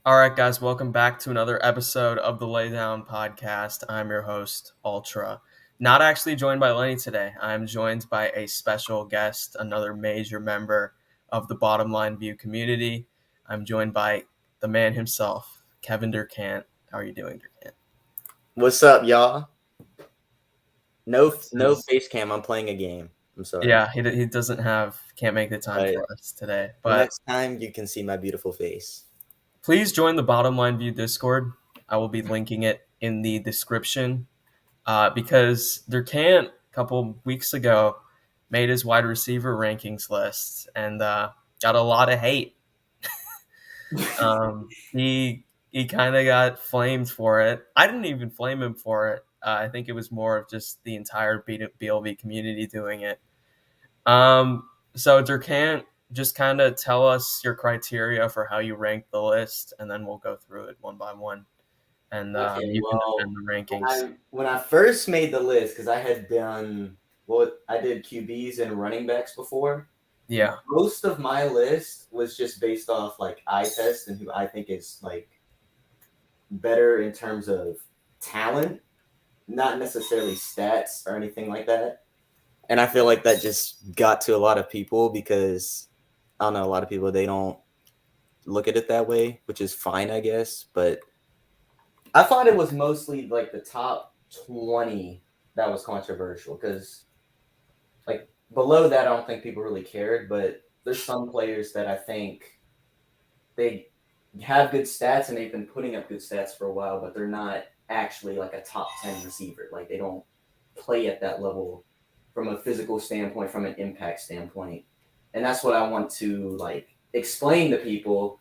All right, guys, welcome back to another episode of the Laydown Podcast. I'm your host, Ultra. Not actually joined by Lenny today. I'm joined by a special guest, another major member of the Bottom Line View community. I'm joined by the man himself, Kevin Durcant. How are you doing, Durcant? What's up, y'all? No This is- face cam. I'm playing a game. I'm sorry. yeah, he doesn't can't make the time But for us today. But next time you can see my beautiful face. please join the Bottom Line View Discord. I will be linking it in the description. Because Durcant a couple weeks ago made his wide receiver rankings list and got a lot of hate. He kind of got flamed for it. I didn't even flame him for it. I think it was more of just the entire BLV community doing it. So Durcant, just kind of tell us your criteria for how you rank the list, and then we'll go through it one by one. And Okay, you can well, defend the rankings. when I first made the list, because I had done I did QBs and running backs before. Yeah. Most of my list was just based off like eye test and who I think is like better in terms of talent, not necessarily stats or anything like that. And I feel like that just got to a lot of people because I don't know, a lot of people they don't look at it that way, which is fine, I guess. But I thought it was mostly like the top 20 that was controversial because like below that, I don't think people really cared. But there's some players that I think they have good stats and they've been putting up good stats for a while, but they're not actually like a top 10 receiver. Like they don't play at that level from a physical standpoint, from an impact standpoint. And that's what I want to like explain to people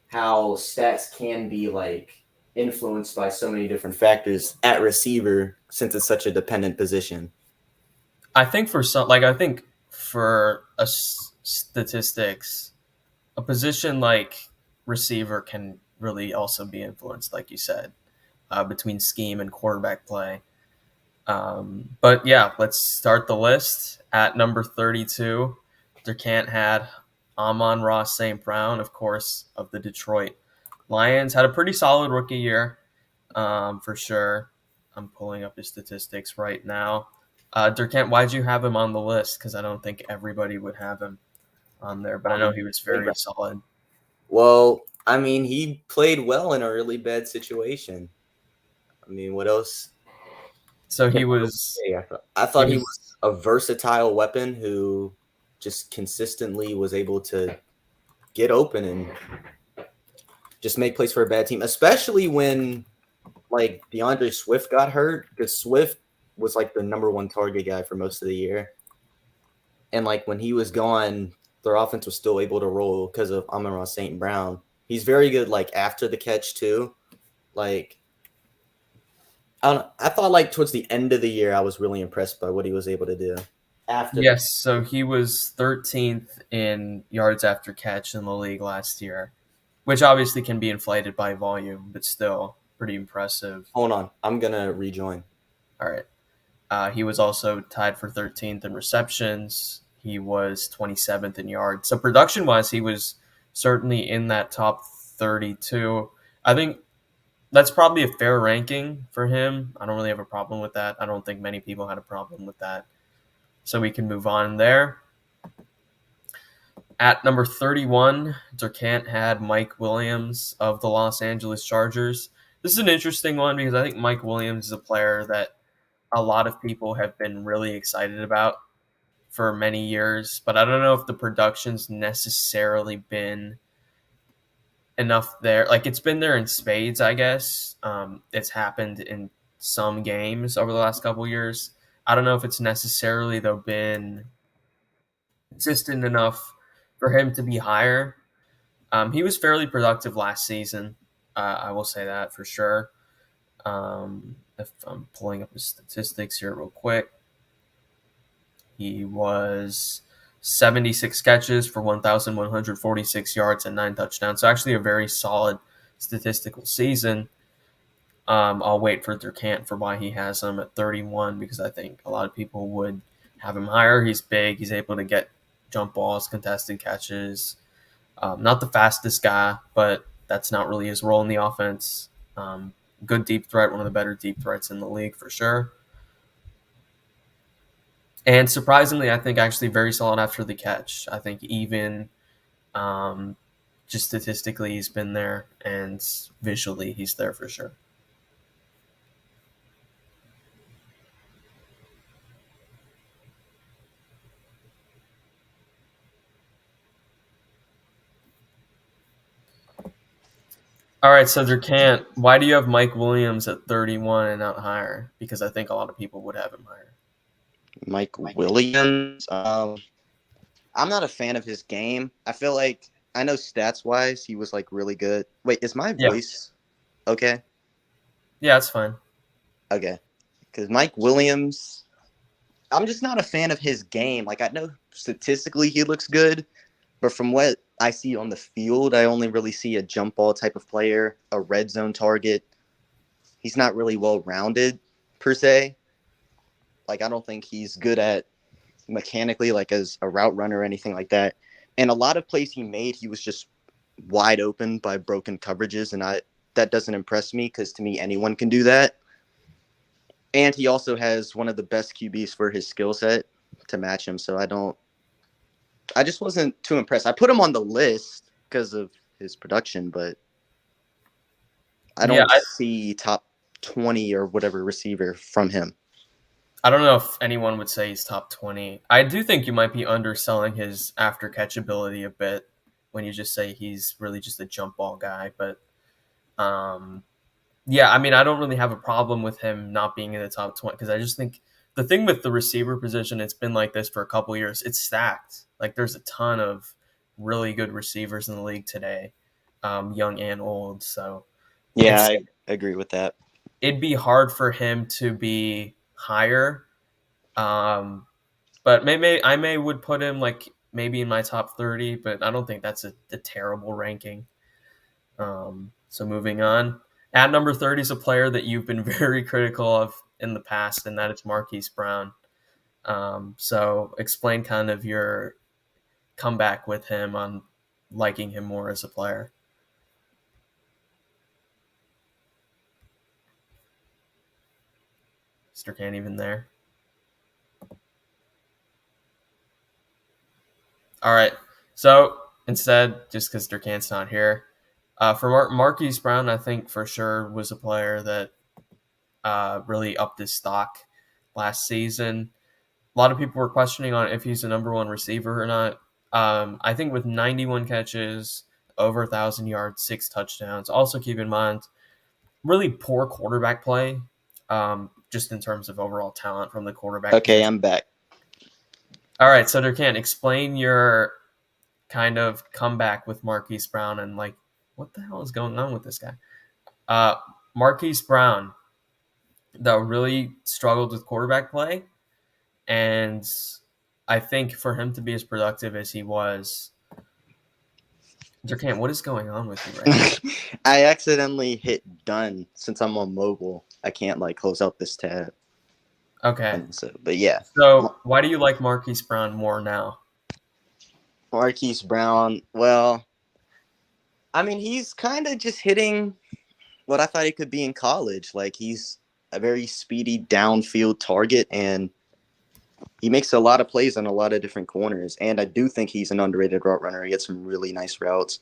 how stats can be like influenced by so many different factors at receiver since it's such a dependent position. I think for some, like I think for statistics, a position like receiver can really also be influenced, like you said, between scheme and quarterback play. But yeah, let's start the list at number 32. Durcant had Amon-Ra St. Brown, of course, of the Detroit Lions. Had a pretty solid rookie year, for sure. I'm pulling up his statistics right now. Durcant, why'd you have him on the list? Because I don't think everybody would have him on there, but I know he was very solid. Well, I mean, he played well in a really bad situation. I mean, what else? So he was. I thought he was a versatile weapon who just consistently was able to get open and just make plays for a bad team, especially when like DeAndre Swift got hurt because Swift was like the number one target guy for most of the year. And like when he was gone, their offense was still able to roll because of Amon-Ra St. Brown. He's very good like after the catch too. Like I thought like towards the end of the year, I was really impressed by what he was able to do. Yes, so he was 13th in yards after catch in the league last year, which obviously can be inflated by volume, but still pretty impressive. Hold on, I'm gonna rejoin. All right. He was also tied for 13th in receptions. He was 27th in yards. So production wise, he was certainly in that top 32. I think that's probably a fair ranking for him. I don't really have a problem with that. I don't think many people had a problem with that. So we can move on there. At number 31, Durcant had Mike Williams of the Los Angeles Chargers. This is an interesting one because I think Mike Williams is a player that a lot of people have been really excited about for many years, but I don't know if the production's necessarily been enough there. Like it's been there in spades, I guess. It's happened in some games over the last couple years. I don't know if it's necessarily though been consistent enough for him to be higher. He was fairly productive last season. I will say that for sure. If I'm pulling up his statistics here real quick, he was 76 catches for 1,146 yards and 9 touchdowns. So actually a very solid statistical season. I'll wait for Durcant for why he has him at 31 because I think a lot of people would have him higher. He's big. He's able to get jump balls, contested catches. Not the fastest guy, but that's not really his role in the offense. Good deep threat, one of the better deep threats in the league for sure. And surprisingly, I think actually very solid after the catch. I think even just statistically, he's been there, and visually, he's there for sure. All right, so Durcant, why do you have Mike Williams at 31 and not higher? Because I think a lot of people would have him higher. Mike Williams. I'm not a fan of his game. I feel like I know stats wise he was like really good. Wait, is my voice okay? Yeah, that's fine. Okay, because Mike Williams, I'm just not a fan of his game. Like I know statistically he looks good, but from what I see on the field, I only really see a jump ball type of player, a red zone target. He's not really well rounded per se. Like I don't think he's good at mechanically, like as a route runner or anything like that. And a lot of plays he made, he was just wide open by broken coverages, and that doesn't impress me because to me anyone can do that. And he also has one of the best QBs for his skill set to match him. So I just wasn't too impressed. I put him on the list because of his production, but I don't see top 20 or whatever receiver from him. I don't know if anyone would say he's top 20. I do think you might be underselling his after catch ability a bit when you just say he's really just a jump ball guy. But yeah, I mean, I don't really have a problem with him not being in the top 20 because I just think the thing with the receiver position, it's been like this for a couple years. It's stacked. Like there's a ton of really good receivers in the league today, young and old. So yeah, I agree with that. It'd be hard for him to be higher, but maybe I would put him like maybe in my top 30, but I don't think that's a terrible ranking. So moving on, at number 30 is a player that you've been very critical of in the past, and that is Marquis Brown. So explain kind of your comeback with him on liking him more as a player. Mr. Can't even there. All right. So instead, just because Durcant's not here, for Marquis Brown, I think for sure was a player that really upped his stock last season. A lot of people were questioning on if he's a number one receiver or not. I think with 91 catches, over 1,000 yards, 6 touchdowns. Also keep in mind, really poor quarterback play, just in terms of overall talent from the quarterback. Okay, I'm back. All right, so Durcant, explain your kind of comeback with Marquis Brown and like what the hell is going on with this guy? Marquis Brown, that really struggled with quarterback play, and I think for him to be as productive as he was, Durcant, what is going on with you right now? I accidentally hit done since I'm on mobile. I can't like close out this tab. Okay. But yeah. So why do you like Marquis Brown more now? Marquis Brown, well, I mean, he's kind of just hitting what I thought he could be in college. Like, he's a very speedy downfield target, and he makes a lot of plays on a lot of different corners. And I do think he's an underrated route runner. He gets some really nice routes.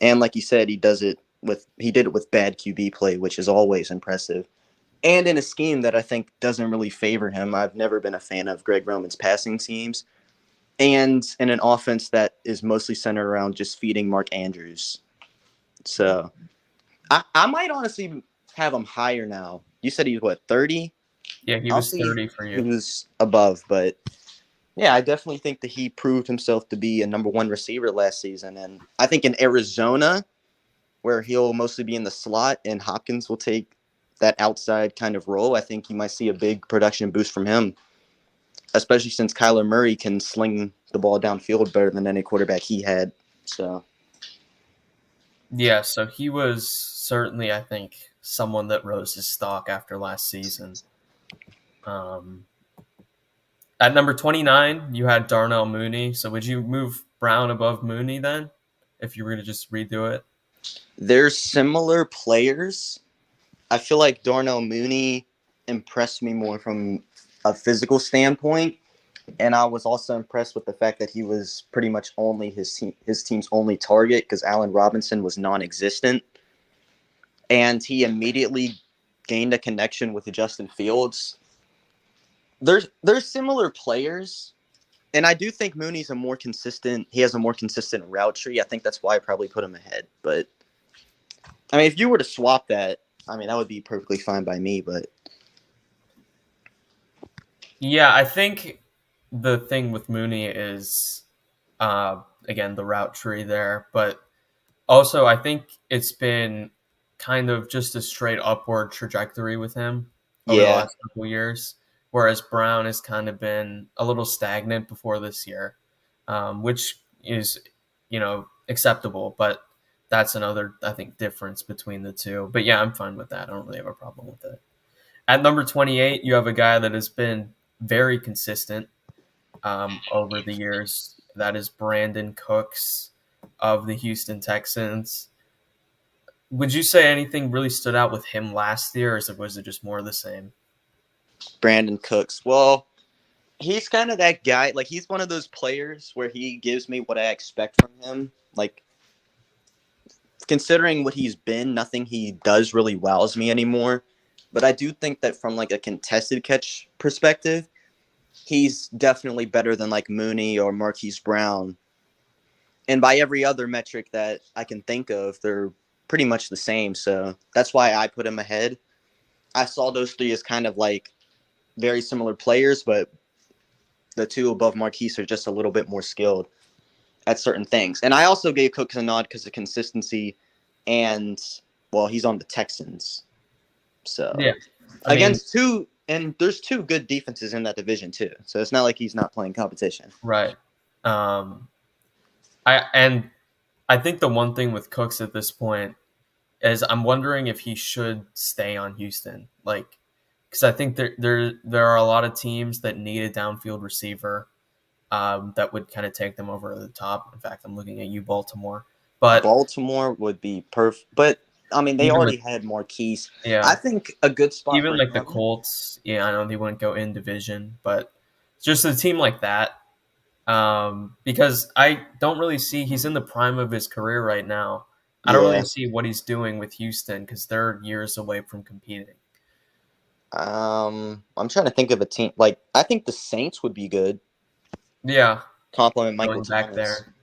And like you said, he did it with bad QB play, which is always impressive. And in a scheme that I think doesn't really favor him. I've never been a fan of Greg Roman's passing schemes. And in an offense that is mostly centered around just feeding Mark Andrews. So I might honestly have him higher now. You said he was, 30? Yeah, he was 30 for you. He was above, but yeah, I definitely think that he proved himself to be a number one receiver last season. And I think in Arizona, where he'll mostly be in the slot and Hopkins will take that outside kind of role, I think you might see a big production boost from him, especially since Kyler Murray can sling the ball downfield better than any quarterback he had. So, yeah, so he was certainly, I think, someone that rose his stock after last season. At number 29, you had Darnell Mooney. So would you move Brown above Mooney then, if you were going to just redo it? They're similar players. I feel like Darnell Mooney impressed me more from a physical standpoint, and I was also impressed with the fact that he was pretty much only his team's only target because Allen Robinson was non-existent, and he immediately gained a connection with Justin Fields. They're similar players, and I do think Mooney's he has a more consistent route tree. I think that's why I probably put him ahead. But I mean, if you were to swap that, I mean, that would be perfectly fine by me. But Yeah, I think the thing with Mooney is, again, the route tree there. But also, I think it's been kind of just a straight upward trajectory with him over the yeah, last couple of years, whereas Brown has kind of been a little stagnant before this year, which is, acceptable. But that's another, I think, difference between the two. But yeah, I'm fine with that. I don't really have a problem with it. At number 28, you have a guy that has been very consistent over the years. That is Brandon Cooks of the Houston Texans. Would you say anything really stood out with him last year, or was it just more of the same? Brandon Cooks. Well, he's kind of that guy. Like, he's one of those players where he gives me what I expect from him. Like, considering what he's been, nothing he does really wows me anymore. But I do think that from like a contested catch perspective, he's definitely better than like Mooney or Marquis Brown. And by every other metric that I can think of, they're pretty much the same. So that's why I put him ahead. I saw those three as kind of like very similar players, but the two above Marquis are just a little bit more skilled at certain things. And I also gave Cooks a nod because of consistency and, well, he's on the Texans. So Yeah, there's two good defenses in that division too. So it's not like he's not playing competition. right. I think the one thing with Cooks at this point is I'm wondering if he should stay on Houston, because I think there are a lot of teams that need a downfield receiver that would kind of take them over the top. In fact, I'm looking at you, Baltimore. But Baltimore would be perfect. But, I mean, they already had Marquis. Yeah. I think a good spot even for like him, the Colts, I know they wouldn't go in division, but just a team like that, because I don't really see he's in the prime of his career right now. I don't really see what he's doing with Houston because they're years away from competing. I'm trying to think of a team. Like, I think the Saints would be good. Yeah. Compliment Michael Going back Thomas. there.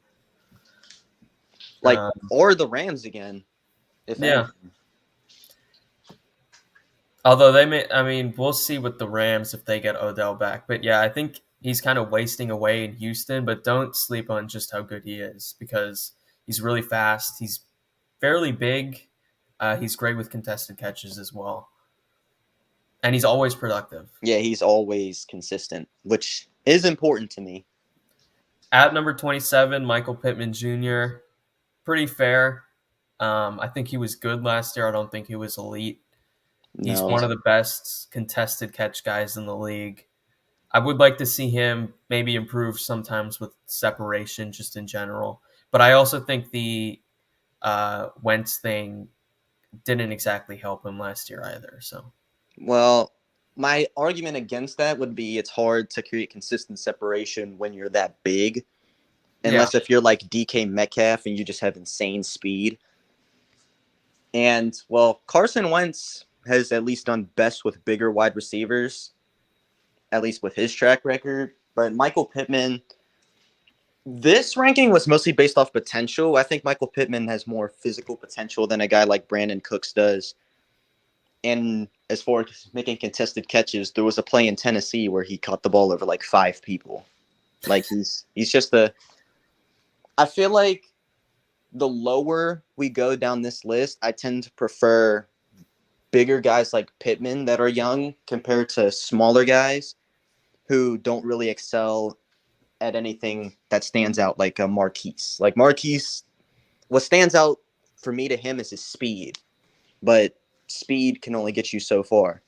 Like, or the Rams again. If anything. Although we'll see with the Rams if they get Odell back. But yeah, I think he's kind of wasting away in Houston, but don't sleep on just how good he is because he's really fast. He's fairly big. He's great with contested catches as well. And he's always productive. Yeah, he's always consistent, which is important to me. At number 27, Michael Pittman Jr., pretty fair. I think he was good last year. I don't think he was elite. He's one of the best contested catch guys in the league. I would like to see him maybe improve sometimes with separation just in general. But I also think the Wentz thing didn't exactly help him last year either. So, well, my argument against that would be it's hard to create consistent separation when you're that big. Unless if you're like DK Metcalf and you just have insane speed. And, well, Carson Wentz has at least done best with bigger wide receivers, at least with his track record. But Michael Pittman, this ranking was mostly based off potential. I think Michael Pittman has more physical potential than a guy like Brandon Cooks does. And as far as making contested catches, there was a play in Tennessee where he caught the ball over like 5 people. Like he's just I feel like the lower we go down this list, I tend to prefer bigger guys like Pittman that are young compared to smaller guys who don't really excel at anything that stands out like a Marquis. Like Marquis, what stands out for me to him is his speed, but speed can only get you so far.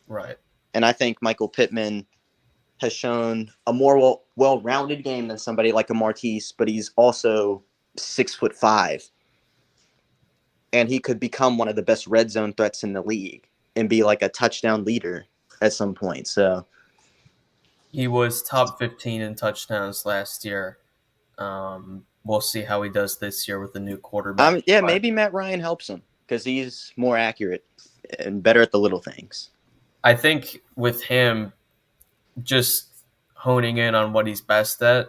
Right. And I think Michael Pittman has shown a more well-rounded game than somebody like a Marquis, but he's also 6'5". and he could become one of the best red zone threats in the league and be like a touchdown leader at some point. So He was top 15 in touchdowns last year. We'll see how he does this year with the new quarterback. yeah, But maybe Matt Ryan helps him because he's more accurate and better at the little things. I think with him, just honing in on what he's best at,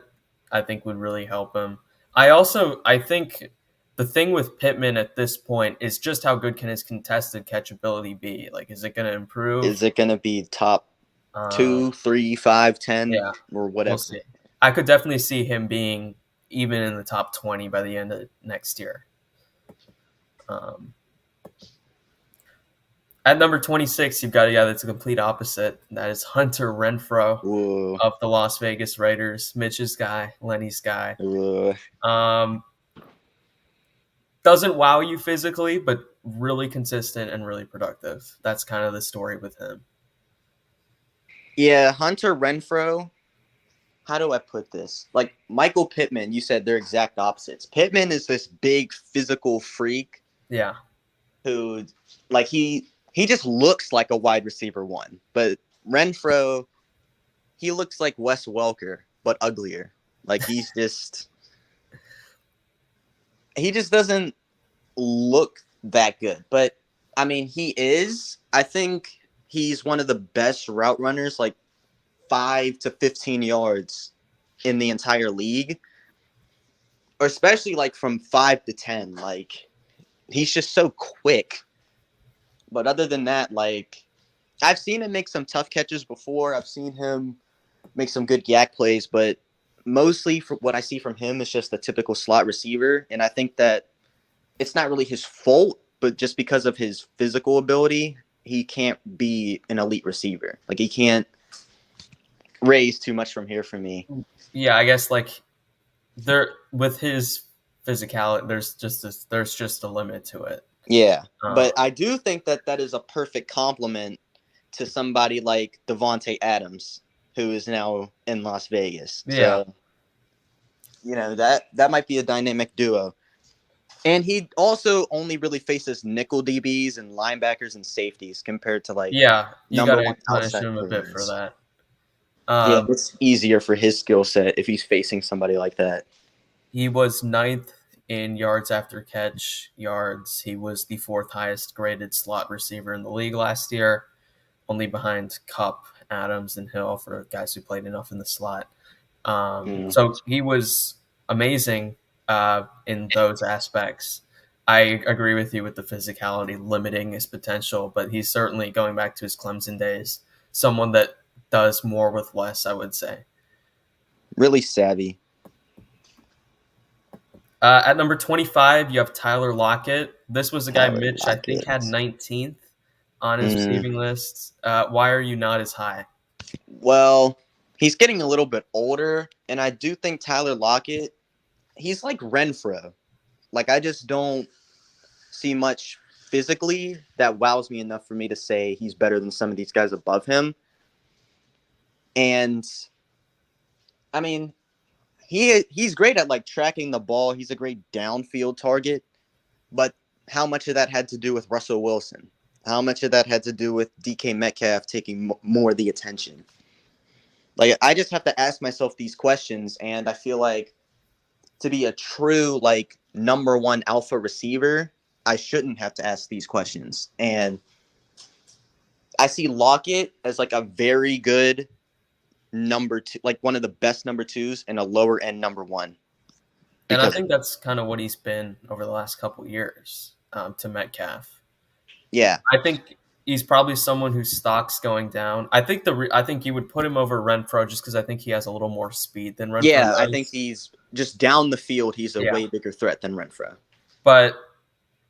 I think would really help him. I think the thing with Pittman at this point is just how good can his contested catchability be? Like, is it going to improve? Is it going to be top 2, 3, 5, 10, Yeah, or we'll whatever? see. I could definitely see him being even in the top 20 by the end of next year. At number 26, you've got a guy that's a complete opposite. That is Hunter Renfrow Ooh. of the Las Vegas Raiders. Mitch's guy, Lenny's guy. Ooh. Doesn't wow you physically, but really consistent and really productive. That's kind of the story with him. Yeah, Hunter Renfrow. How do I put this? Like Michael Pittman, you said they're exact opposites. Pittman is this big physical freak. Yeah. Who, like, he just looks like a wide receiver one. But Renfrow, he looks like Wes Welker, but uglier. Like, he just doesn't look that good. But, I mean, he is. I think he's one of the best route runners, like 5 to 15 yards in the entire league. Or especially, like, from 5 to 10. Like, he's just so quick. But other than that, like, I've seen him make some tough catches before. I've seen him make some good yak plays, but mostly from what I see from him is just a typical slot receiver. And I think that it's not really his fault, but just because of his physical ability, he can't be an elite receiver. Like, he can't raise too much from here for me. Yeah, I guess, like, with his physicality, there's just a limit to it. Yeah, but I do think that is a perfect compliment to somebody like Devonta Adams, who is now in Las Vegas. Yeah. So, you know, that might be a dynamic duo. And he also only really faces nickel DBs and linebackers and safeties compared to, like, you number gotta one punish outside him a bit for corners. that. Yeah, it's easier for his skill set if he's facing somebody like that. He was 9th in yards after catch yards. He was the 4th highest graded slot receiver in the league last year, only behind Kupp, Adams, and Hill for guys who played enough in the slot. So he was amazing in those aspects. I agree with you with the physicality limiting his potential, but he's certainly, going back to his Clemson days, someone that does more with less, I would say. Really savvy. At number 25, you have Tyler Lockett. This was a guy Mitch, I think, had 19th on his receiving list. Why are you not as high? Well, he's getting a little bit older, and I do think Tyler Lockett, he's like Renfrow. Like, I just don't see much physically that wows me enough for me to say he's better than some of these guys above him. And, I mean, he's great at, like, tracking the ball. He's a great downfield target. But how much of that had to do with Russell Wilson? How much of that had to do with DK Metcalf taking more of the attention? Like, I just have to ask myself these questions, and I feel like to be a true, like, number one alpha receiver, I shouldn't have to ask these questions. And I see Lockett as, like, a very good number two, like one of the best number twos and a lower end number one. And I think that's kind of what he's been over the last couple of years to Metcalf. Yeah. I think he's probably someone whose stock's going down. I think you would put him over Renfrow just because I think he has a little more speed than Renfrow. Yeah, I think he's just down the field. He's a way bigger threat than Renfrow. But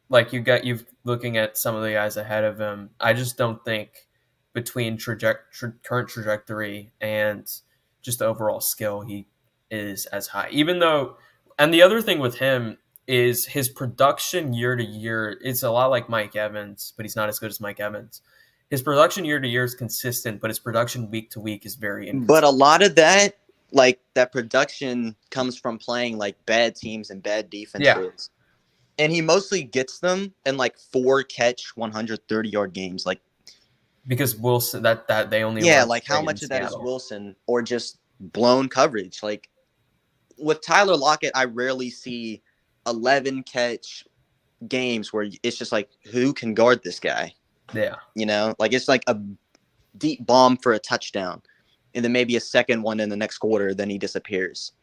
like you looking at some of the guys ahead of him, I just don't think between current trajectory and just the overall skill, he is as high. Even though, and the other thing with him is his production year to year. It's a lot like Mike Evans, but he's not as good as Mike Evans. His production year to year is consistent, but his production week to week is very inconsistent. But a lot of that, like, that production comes from playing, like, bad teams and bad defenses. And he mostly gets them in like 4-catch, 130-yard games. Like, because Wilson that they only yeah, run like how straight in much of that is Seattle. Wilson or just blown coverage? Like with Tyler Lockett, I rarely see 11-catch games where it's just like, who can guard this guy? Yeah. You know, like it's like a deep bomb for a touchdown, and then maybe a second one in the next quarter, then he disappears.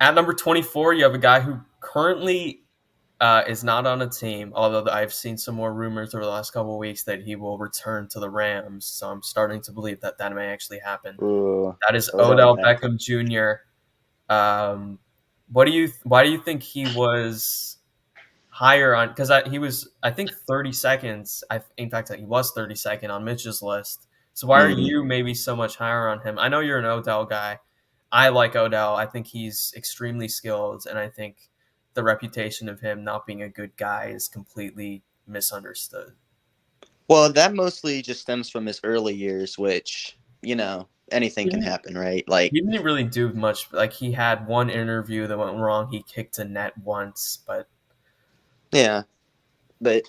At number 24, you have a guy who currently is not on a team, although I've seen some more rumors over the last couple of weeks that he will return to the Rams. So I'm starting to believe that may actually happen. Ooh, That is Odell Odell Beckham. Beckham Jr. Why do you think he was higher on? Because he was, I think, 32nd. In fact, he was 32nd on Mitch's list. So why are you maybe so much higher on him? I know you're an Odell guy. I like Odell. I think he's extremely skilled, and I think the reputation of him not being a good guy is completely misunderstood. Well, that mostly just stems from his early years, which, you know, anything can happen, right? Like, He didn't really do much. Like, he had one interview that went wrong. He kicked a net once, but yeah. But,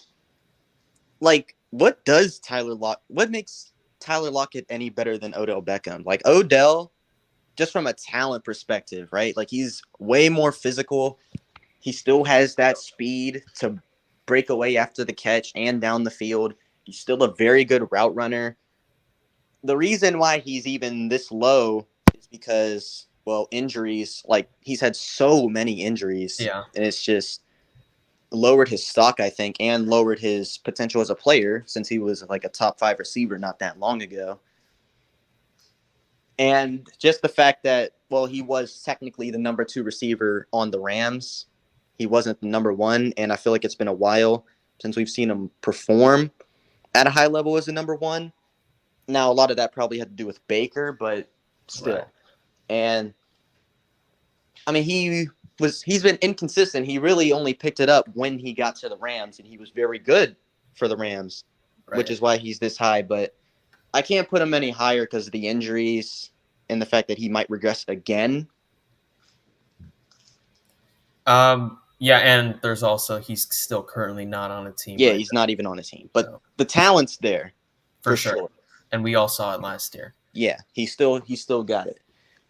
like, what makes Tyler Lockett any better than Odell Beckham? Like, Odell, just from a talent perspective, right? Like, he's way more physical. He still has that speed to break away after the catch and down the field. He's still a very good route runner. The reason why he's even this low is because, well, injuries. Like, he's had so many injuries. yeah. And it's just lowered his stock, I think, and lowered his potential as a player since he was like a top 5 receiver not that long ago. And just the fact that, well, he was technically the number 2 receiver on the Rams. He wasn't the number 1, and I feel like it's been a while since we've seen him perform at a high level as a number 1. Now, a lot of that probably had to do with Baker, but still. Right. And, I mean, he's been inconsistent. He really only picked it up when he got to the Rams, and he was very good for the Rams, which is why he's this high. But I can't put him any higher because of the injuries and the fact that he might regress again. Yeah, and there's also he's still currently not on a team. Yeah, right he's now. not even on a team. But So, the talent's there for sure. And we all saw it last year. Yeah, he still got it.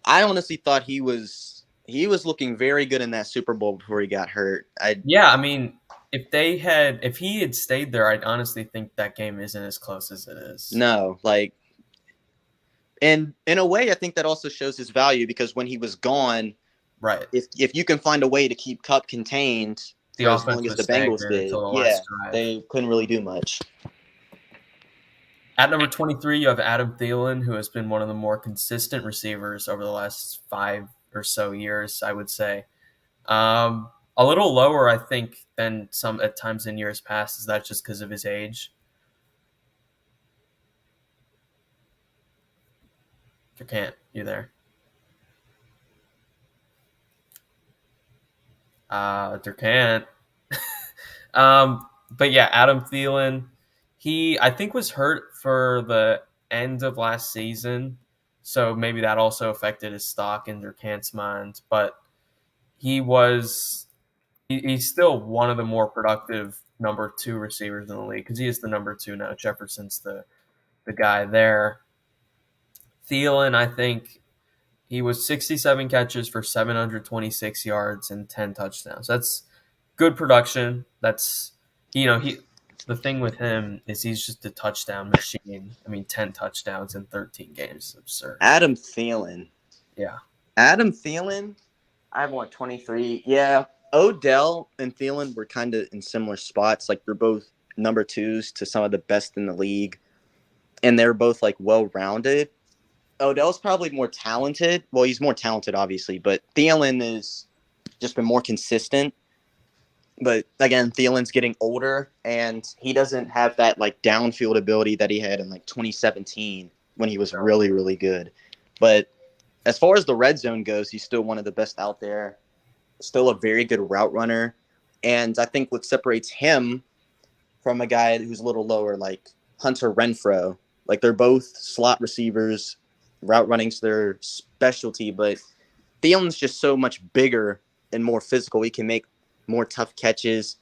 I honestly thought he was looking very good in that Super Bowl before he got hurt. Yeah, I mean, if he had stayed there, I'd honestly think that game isn't as close as it is. No, like, and in a way, I think that also shows his value because when he was gone, right? If you can find a way to keep Kupp contained The for as offense long as was the Bengals staggered did, until the yeah, last drive. they couldn't really do much. At number 23, you have Adam Thielen, who has been one of the more consistent receivers over the last 5 or so years, I would say. A little lower, I think, than some at times in years past. Is that just because of his age? Durcant, you there? Durcant. But yeah, Adam Thielen, he I think was hurt for the end of last season, so maybe that also affected his stock in Durcant's mind. But he's still one of the more productive number 2 receivers in the league because he is the number 2 now. Jefferson's the guy there. Thielen, I think he was 67 catches for 726 yards and 10 touchdowns. That's good production. That's the thing with him is he's just a touchdown machine. I mean, 10 touchdowns in 13 games is absurd. Adam Thielen. Yeah. Adam Thielen, I have 23. Yeah, Odell and Thielen were kind of in similar spots. Like, they're both number 2s to some of the best in the league, and they're both, like, well-rounded. Odell's probably more talented. Well, he's more talented, obviously, but Thielen has just been more consistent. But again, Thielen's getting older, and he doesn't have that like downfield ability that he had in like 2017 when he was really, really good. But as far as the red zone goes, he's still one of the best out there. Still a very good route runner. And I think what separates him from a guy who's a little lower, like Hunter Renfrow, like they're both slot receivers. Route running's their specialty, but Thielen's just so much bigger and more physical. He can make more tough catches,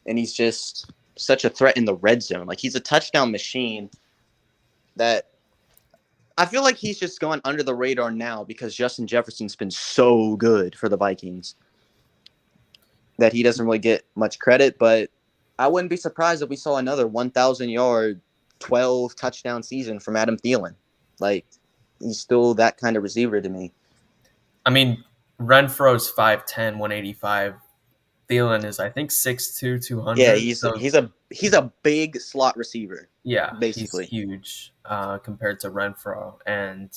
and he's just such a threat in the red zone. Like, he's a touchdown machine that I feel like he's just going under the radar now because Justin Jefferson's been so good for the Vikings that he doesn't really get much credit. But I wouldn't be surprised if we saw another 1,000-yard, 12 touchdown season from Adam Thielen. Like, he's still that kind of receiver to me. I mean, Renfro's 5'10", 185. Thielen is, I think, 6'2", 200. Yeah, he's a big slot receiver. Yeah, basically. he's huge compared to Renfro, and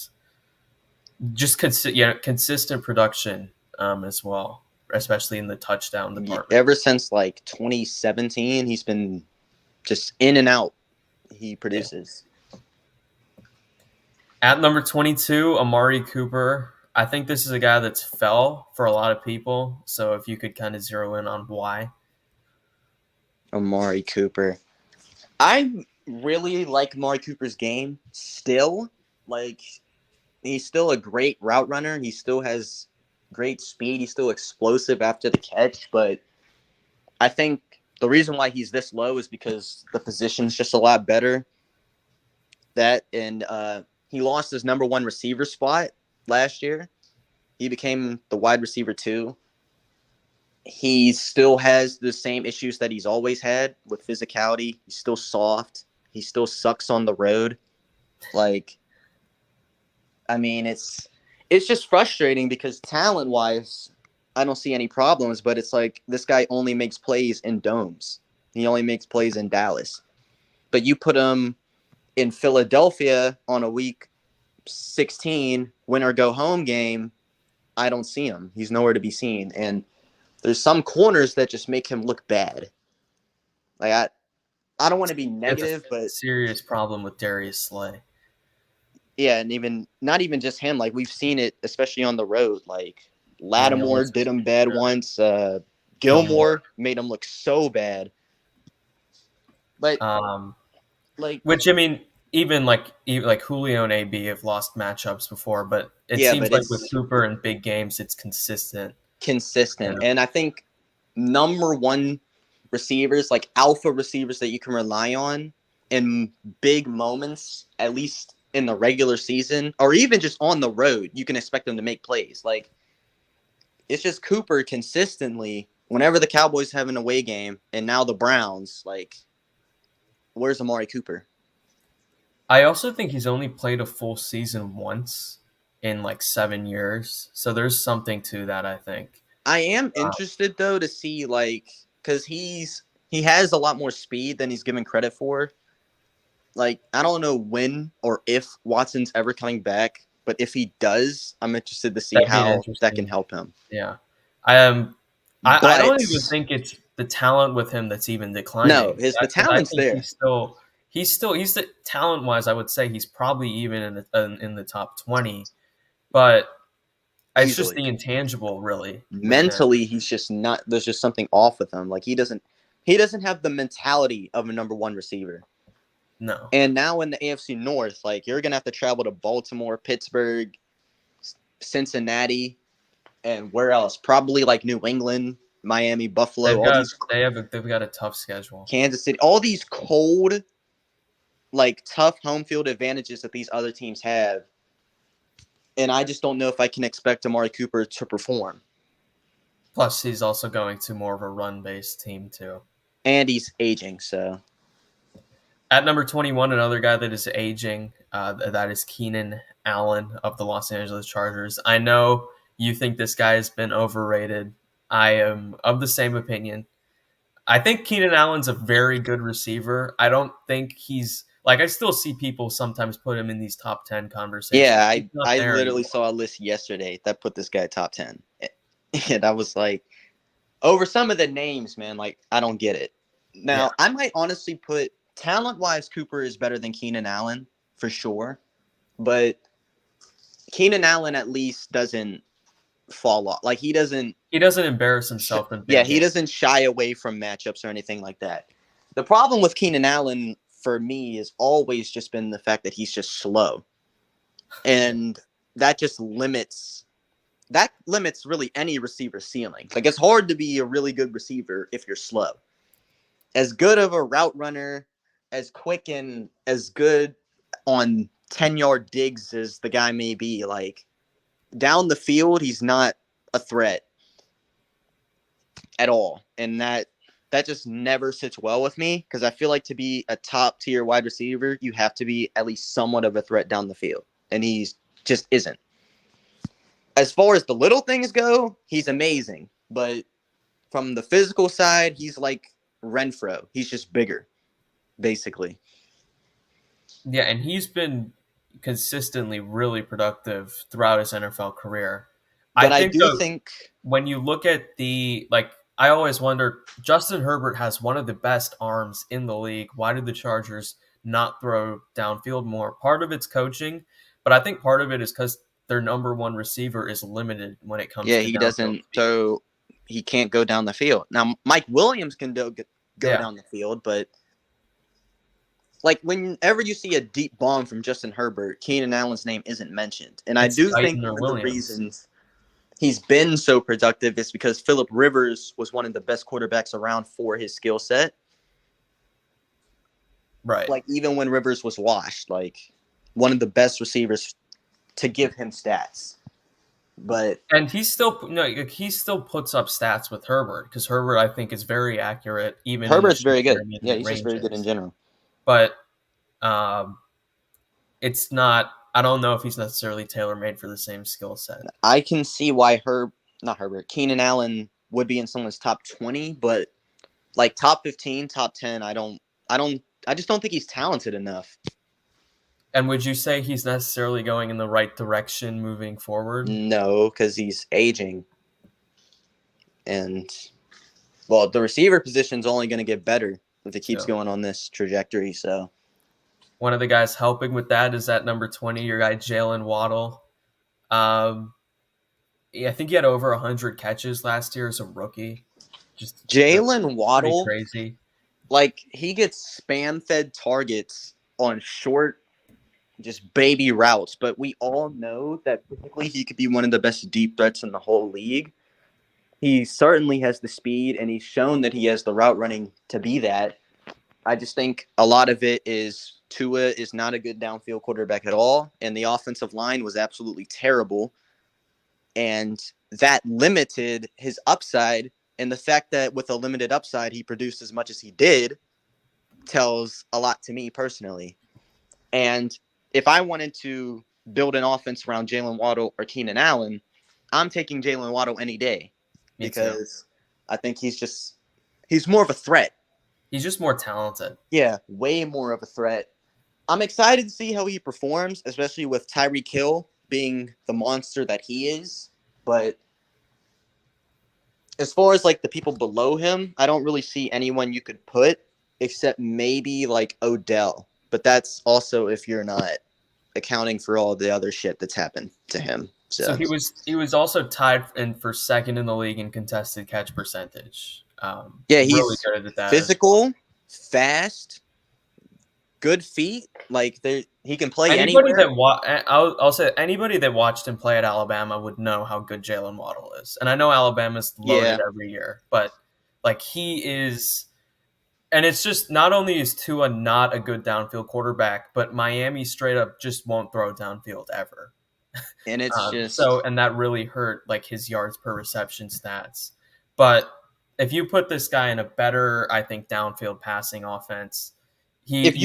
just consistent production as well, especially in the touchdown department. Ever since like 2017, he's been just in and out. He produces. Yeah. At number 22, Amari Cooper. I think this is a guy that's fell for a lot of people. So if you could kind of zero in on why. Amari Cooper. I really like Amari Cooper's game still. Like, he's still a great route runner. He still has great speed. He's still explosive after the catch. But I think the reason why he's this low is because the position's just a lot better. He lost his number one receiver spot last year. He became the wide receiver 2. He still has the same issues that he's always had with physicality. He's still soft. He still sucks on the road. Like, I mean, it's just frustrating because talent-wise, I don't see any problems, but it's like this guy only makes plays in domes. He only makes plays in Dallas. But you put him in Philadelphia on a week 16 win-or-go-home game, I don't see him. He's nowhere to be seen. And there's some corners that just make him look bad. Like, I don't want to be negative, but serious problem with Darius Slay. Yeah, and not even just him. Like, we've seen it, especially on the road. Like, Lattimore did him bad once. Gilmore made him look so bad. But which, I mean, even like Julio and AB have lost matchups before, but it seems like with Cooper in big games, it's consistent. Yeah. And I think number one receivers, like alpha receivers that you can rely on in big moments, at least in the regular season, or even just on the road, you can expect them to make plays. Like, it's just Cooper consistently, whenever the Cowboys have an away game, and now the Browns, like, where's Amari Cooper? I also think he's only played a full season once in like 7 years. So there's something to that, I think. I am interested, though, to see, like, because he has a lot more speed than he's given credit for. Like, I don't know when or if Watson's ever coming back, but if he does, I'm interested to see how that can help him. Yeah. I don't even think it's the talent with him that's even declining. No, the talent's there. He's the talent-wise, I would say he's probably even in the top 20, but it's just the intangible, really. Mentally, he's just not. There's just something off with him. Like, he doesn't have the mentality of a number one receiver. No. And now in the AFC North, like, you're gonna have to travel to Baltimore, Pittsburgh, Cincinnati, and where else? Probably like New England, Miami, Buffalo. They've got a tough schedule. Kansas City, all these cold, like, tough home field advantages that these other teams have. And I just don't know if I can expect Amari Cooper to perform. Plus, he's also going to more of a run-based team, too. And he's aging, so. At number 21, another guy that is aging, that is Keenan Allen of the Los Angeles Chargers. I know you think this guy has been overrated. I am of the same opinion. I think Keenan Allen's a very good receiver. I don't think he's – like, I still see people sometimes put him in these top 10 conversations. Yeah, I literally saw a list yesterday that put this guy top 10. And I was like, over some of the names, man, like, I don't get it. Now, I might honestly put – talent-wise, Cooper is better than Keenan Allen, for sure. But Keenan Allen at least doesn't fall off. Like, he doesn't embarrass himself. He doesn't shy away from matchups or anything like that. The problem with Keenan Allen, for me, has always just been the fact that he's just slow. And that just limits that limits really any receiver ceiling. Like, it's hard to be a really good receiver if you're slow. As good of a route runner, as quick and as good on 10-yard digs as the guy may be, like, down the field, he's not a threat at all. And that just never sits well with me, because I feel like to be a top-tier wide receiver, you have to be at least somewhat of a threat down the field. And he just isn't. As far as the little things go, he's amazing. But from the physical side, he's like Renfro. He's just bigger, basically. Yeah, and he's been consistently really productive throughout his NFL career. But I think, do though, think when you look at I always wonder, Justin Herbert has one of the best arms in the league. Why did the Chargers not throw downfield more? Part of it's coaching, but I think part of it is because their number one receiver is limited when it comes to he downfield doesn't speed. throw. He can't go down the field. Now, Mike Williams can go down the field, but like whenever you see a deep bomb from Justin Herbert, Keenan Allen's name isn't mentioned. And I do think one of the reasons he's been so productive is because Phillip Rivers was one of the best quarterbacks around for his skill set. Right. Like, even when Rivers was washed, like, one of the best receivers to give him stats. And he still puts up stats with Herbert, because Herbert, I think, is very accurate. Even Herbert's very good. Yeah, he's ranges. just very good in general. But it's not. I don't know if he's necessarily tailor-made for the same skill set. I can see why Keenan Allen would be in someone's top 20, but like top 15, top 10, I just don't think he's talented enough. And would you say he's necessarily going in the right direction moving forward? No, because he's aging. And, well, the receiver position's only going to get better if it keeps going on this trajectory. So, one of the guys helping with that is at number 20, your guy Jaylen Waddle. I think he had over 100 catches last year as a rookie. Just Jaylen Waddle, crazy. Like, he gets spam-fed targets on short, just baby routes, but we all know that typically he could be one of the best deep threats in the whole league. He certainly has the speed, and he's shown that he has the route running to be that. I just think a lot of it is Tua is not a good downfield quarterback at all, and the offensive line was absolutely terrible, and that limited his upside. And the fact that with a limited upside he produced as much as he did tells a lot to me personally. And if I wanted to build an offense around Jaylen Waddle or Keenan Allen, I'm taking Jaylen Waddle any day, because I think he's more of a threat. He's just more talented. Yeah, way more of a threat. I'm excited to see how he performs, especially with Tyreek Hill being the monster that he is. But as far as like the people below him, I don't really see anyone you could put except maybe like Odell. But that's also if you're not accounting for all the other shit that's happened to him. So he was also tied for second in the league in contested catch percentage. He's really good at that. Physical, fast, good feet. Like he can play anywhere. I'll say anybody that watched him play at Alabama would know how good Jaylen Waddle is. And I know Alabama's loaded every year, but like he is. And it's just not only is Tua not a good downfield quarterback, but Miami straight up just won't throw downfield ever. And it's and that really hurt like his yards per reception stats. But if you put this guy in a better, I think, downfield passing offense, if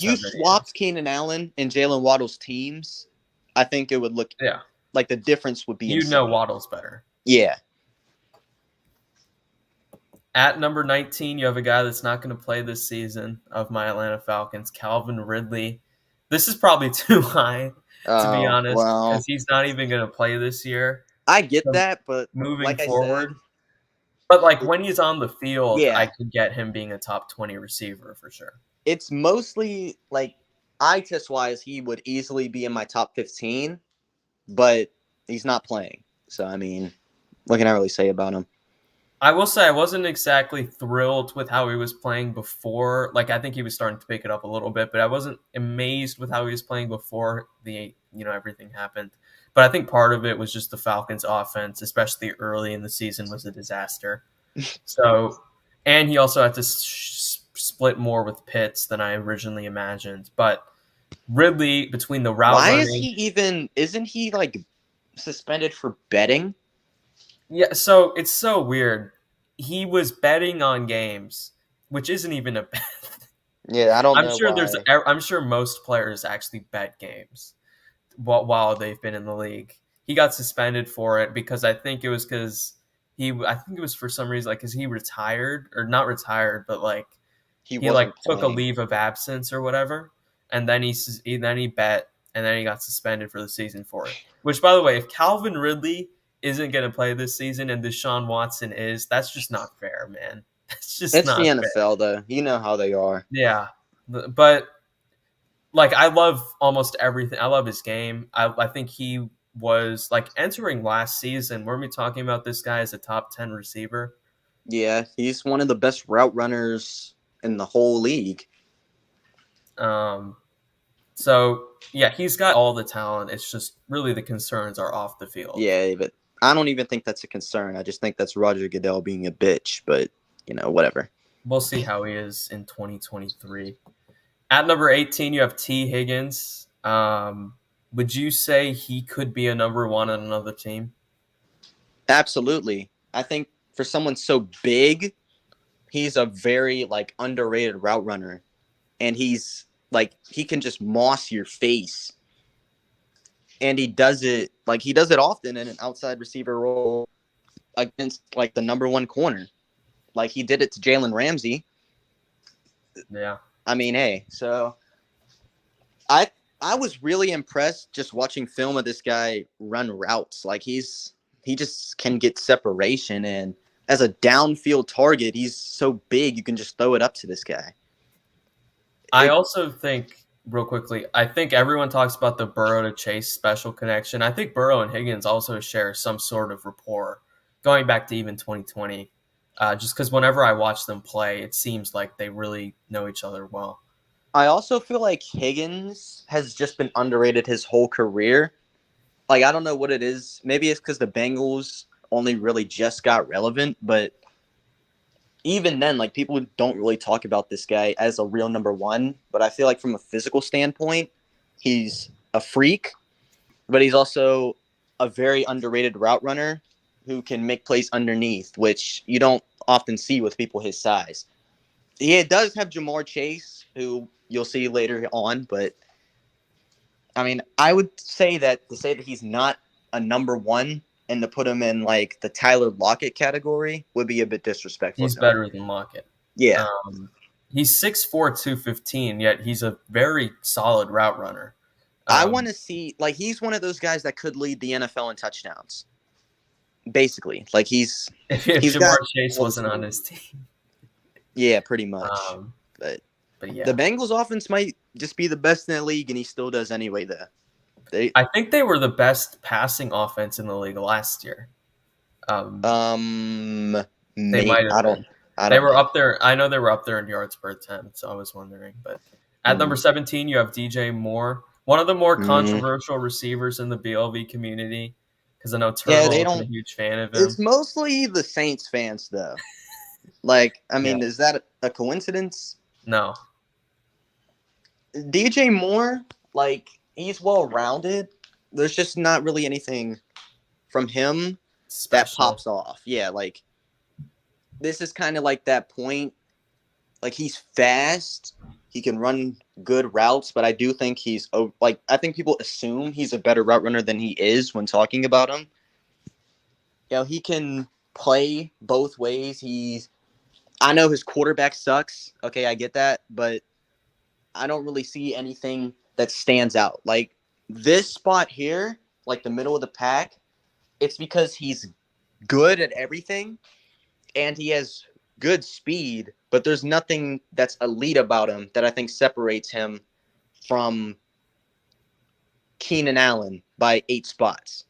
you swapped Keenan Allen and Jaylen Waddle's teams, I think it would look like the difference would be insane. Waddle's better. Yeah. At number 19, you have a guy that's not going to play this season of my Atlanta Falcons, Calvin Ridley. This is probably too high, to be honest, because he's not even going to play this year. I get that, but moving forward. But like when he's on the field, I could get him being a top 20 receiver for sure. It's mostly like eye test wise, he would easily be in my top 15, but he's not playing. So I mean, what can I really say about him? I will say I wasn't exactly thrilled with how he was playing before. Like I think he was starting to pick it up a little bit, but I wasn't amazed with how he was playing before everything happened. But I think part of it was just the Falcons' offense, especially early in the season, was a disaster. So, and he also had to split more with Pitts than I originally imagined. But Ridley, between the route Why running, is he even? Isn't he like suspended for betting? yeah. So it's so weird. He was betting on games, which isn't even a bet. Yeah, I don't I'm know sure why. I'm sure most players actually bet games while they've been in the league. He got suspended for it because I think it was I think it was for some reason, like, because he retired, or not retired, but like He he like wasn't took a playing. leave of absence or whatever, and then he bet, and then he got suspended for the season for it. Which, by the way, if Calvin Ridley isn't going to play this season and Deshaun Watson is, that's just not fair, man. That's just It's the not fair. NFL, though. You know how they are. Yeah, but like, I love almost everything. I love his game. I think he was like entering last season. Weren't we talking about this guy as a top 10 receiver? Yeah, he's one of the best route runners in the whole league. So yeah, he's got all the talent. It's just really the concerns are off the field. Yeah, but I don't even think that's a concern. I just think that's Roger Goodell being a bitch, but, whatever. We'll see how he is in 2023. At number 18, you have T. Higgins. Would you say he could be a number one on another team? Absolutely. I think for someone so big, he's a very, underrated route runner. And he's, he can just moss your face. And he does it often in an outside receiver role against, the number one corner. Like, he did it to Jalen Ramsey. Yeah. I mean, hey, so I was really impressed just watching film of this guy run routes. Like, he just can get separation, and as a downfield target, he's so big you can just throw it up to this guy. I also think, real quickly, I think everyone talks about the Burrow to Chase special connection. I think Burrow and Higgins also share some sort of rapport, going back to even 2020. Just because whenever I watch them play, it seems like they really know each other well. I also feel like Higgins has just been underrated his whole career. Like, I don't know what it is. Maybe it's because the Bengals only really just got relevant, but even then, people don't really talk about this guy as a real number one. But I feel like from a physical standpoint, he's a freak, but he's also a very underrated route runner who can make plays underneath, which you don't often see with people his size. He does have Jamar Chase, who you'll see later on, but I mean, I would say that to say that he's not a number one and to put him in the Tyler Lockett category would be a bit disrespectful. He's better than Lockett. Yeah. He's 6'4", 215, yet he's a very solid route runner. I want to see, he's one of those guys that could lead the NFL in touchdowns. Basically, he's if Jamar Chase wasn't on his team. Yeah, pretty much. But yeah, the Bengals offense might just be the best in the league, and he still does anyway. I think they were the best passing offense in the league last year. They might have been. They were up there. I know they were up there in yards per attempt, so I was wondering. But at number 17, you have DJ Moore, one of the more controversial receivers in the BLV community. Because I know Turtle isn't a huge fan of him. It's mostly the Saints fans, though. Is that a coincidence? No. DJ Moore, he's well-rounded. There's just not really anything from him that pops off. Yeah, this is kind of that point. He's fast. He can run good routes, but I do think I think people assume he's a better route runner than he is when talking about him. He can play both ways. I know his quarterback sucks. Okay, I get that, but I don't really see anything that stands out. This spot here, the middle of the pack, it's because he's good at everything and he has good speed, but there's nothing that's elite about him that I think separates him from Keenan Allen by 8 spots.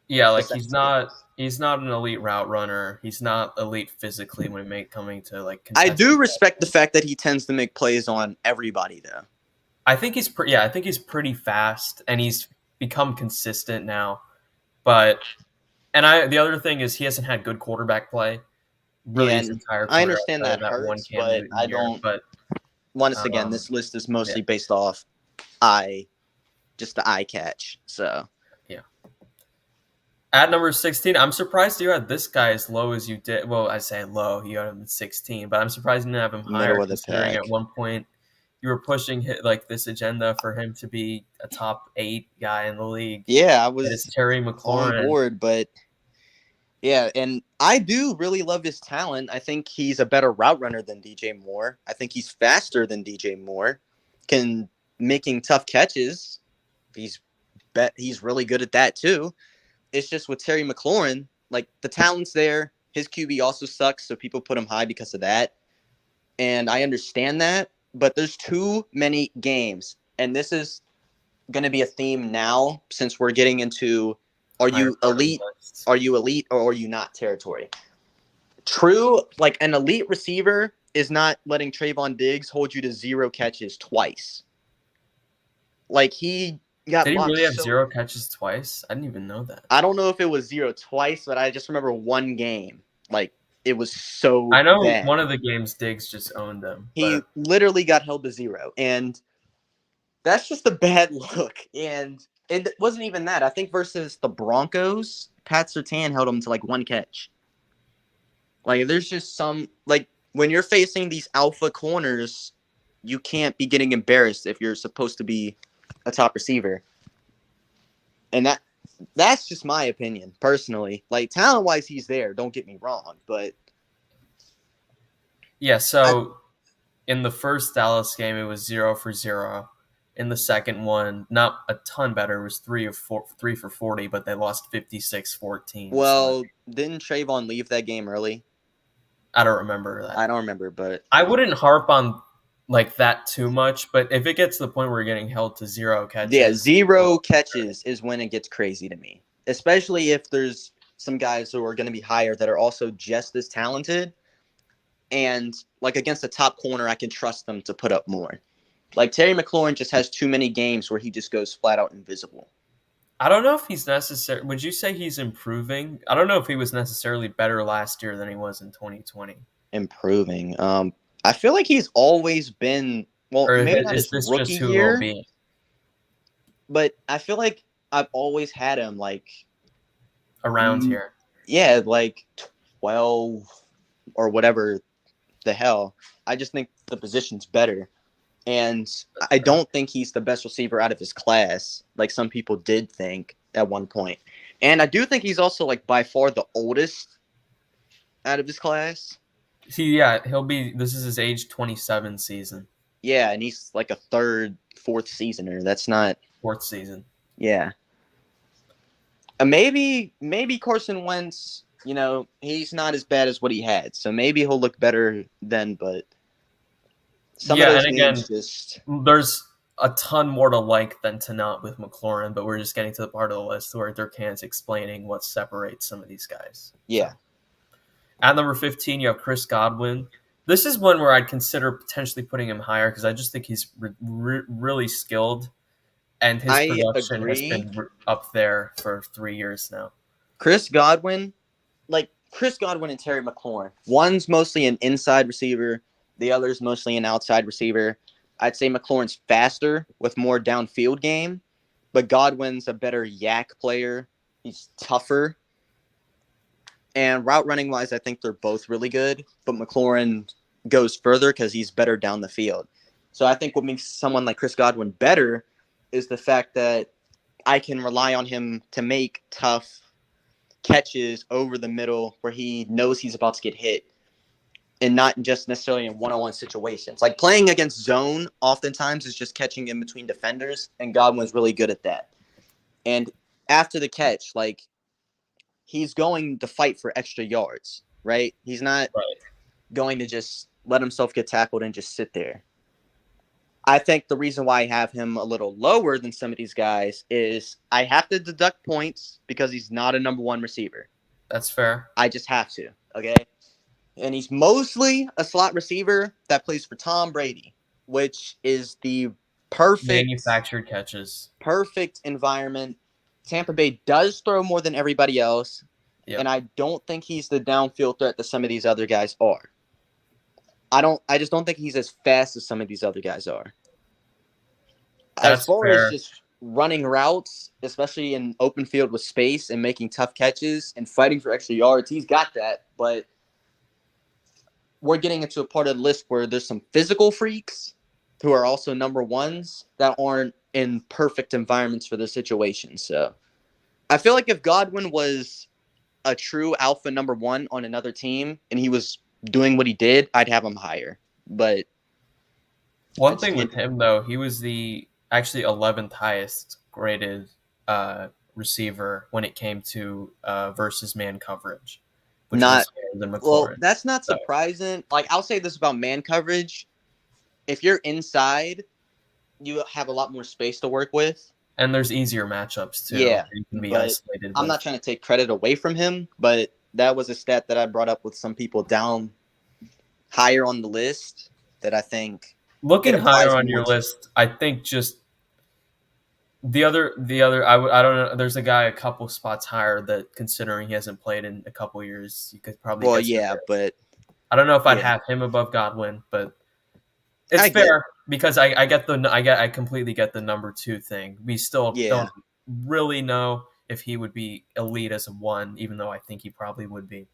Yeah, he's not an elite route runner. He's not elite physically when coming to I do respect the fact that he tends to make plays on everybody, though. I think he's pretty fast, and he's become consistent now. But the other thing is he hasn't had good quarterback play really Yeah, his and entire I career understand outside of that that one hurts, Cam but Newton I year. don't. But Once again, this list is mostly based off just the eye catch. So yeah. At number 16, I'm surprised you had this guy as low as you did. Well, I say low, you had him at 16, but I'm surprised you didn't have him higher, middle of the considering pack. at one point you were pushing like this agenda for him to be a top 8 guy in the league. Yeah, I It is was Terry on McLaurin. board, but yeah, and I do really love his talent. I think he's a better route runner than DJ Moore. I think he's faster than DJ Moore. Can making tough catches. He's really good at that too. It's just with Terry McLaurin, like the talent's there. His QB also sucks, so people put him high because of that. And I understand that, but there's too many games. And this is going to be a theme now since we're getting into are you elite? Are you elite or are you not territory? True, like an elite receiver is not letting Trayvon Diggs hold you to 0 catches twice. Like he got Did he blocked really have so 0 catches twice? I didn't even know that. I don't know if it was 0 twice, but I just remember one game. Like it was so I know bad. one of the games Diggs just owned them. He literally got held to 0. And that's just a bad look. And it wasn't even that. I think versus the Broncos, Pat Surtain held him to like 1 catch. Like there's just some like when you're facing these alpha corners, you can't be getting embarrassed if you're supposed to be a top receiver. And that's just my opinion personally. Like talent wise, he's there. Don't get me wrong, but yeah. So in the first Dallas game, it was 0 for 0. In the second one, not a ton better. It was 3 for 40, but they lost 56-14. Well, didn't Trayvon leave that game early? I don't remember that. I don't remember, but I wouldn't harp on like that too much. But if it gets to the point where you're getting held to 0 catches, yeah, 0 catches is when it gets crazy to me. Especially if there's some guys who are going to be higher that are also just as talented. And like against the top corner, I can trust them to put up more. Like Terry McLaurin just has too many games where he just goes flat out invisible. I don't know if he's necessary. Would you say he's improving? I don't know if he was necessarily better last year than he was in 2020. Improving. I feel like he's always been maybe not his rookie year, but I feel like I've always had him like around here. Yeah, like 12 or whatever the hell. I just think the position's better. And I don't think he's the best receiver out of his class, like some people did think at one point. And I do think he's also like by far the oldest out of his class. He'll be. This is his age 27 season. Yeah, and he's like a fourth seasoner. That's not 4th season. Yeah. Maybe Carson Wentz, he's not as bad as what he had. So maybe he'll look better then, but some of those games there's a ton more to like than to not with McLaurin, but we're just getting to the part of the list where Durcant's explaining what separates some of these guys. Yeah. So, at number 15, you have Chris Godwin. This is one where I'd consider potentially putting him higher because I just think he's really skilled, and his production has been up there for 3 years now. Chris Godwin and Terry McLaurin. One's mostly an inside receiver. The other's mostly an outside receiver. I'd say McLaurin's faster with more downfield game, but Godwin's a better yak player. He's tougher. And route running wise, I think they're both really good, but McLaurin goes further because he's better down the field. So I think what makes someone like Chris Godwin better is the fact that I can rely on him to make tough catches over the middle where he knows he's about to get hit. And not just necessarily in one-on-one situations. Like playing against zone oftentimes is just catching in between defenders, and Godwin's really good at that. And after the catch, like he's going to fight for extra yards, right? He's not going to just let himself get tackled and just sit there. I think the reason why I have him a little lower than some of these guys is I have to deduct points because he's not a number 1 receiver. That's fair. I just have to, okay? And he's mostly a slot receiver that plays for Tom Brady, which is the perfect manufactured catches. Perfect environment Tampa Bay does throw more than everybody else, Yep. and I don't think he's the downfield threat that some of these other guys are. I just don't think he's as fast as some of these other guys are. As That's far as fair. just running routes, especially in open field with space and making tough catches and fighting for extra yards, he's got that. But we're getting into a part of the list where there's some physical freaks who are also number ones that aren't in perfect environments for the situation. So I feel like if Godwin was a true alpha number one on another team and he was doing what he did, I'd have him higher. But One thing with him, though, he was the actually 11th highest graded receiver when it came to versus man coverage, which was higher than McLaurin. Well, that's not surprising. Like, I'll say this about man coverage. If you're inside, you have a lot more space to work with. And there's easier matchups, too. Yeah, you can be but isolated. I'm not trying to take credit away from him, but that was a stat that I brought up with some people down higher on the list that I think looking higher on your list. I think just the other I don't know. There's a guy a couple spots higher that, considering he hasn't played in a couple years, you could probably. Well, yeah, but I don't know if I'd have him above Godwin, but it's fair because I completely get the number two thing. We still don't really know if he would be elite as a one, even though I think he probably would be.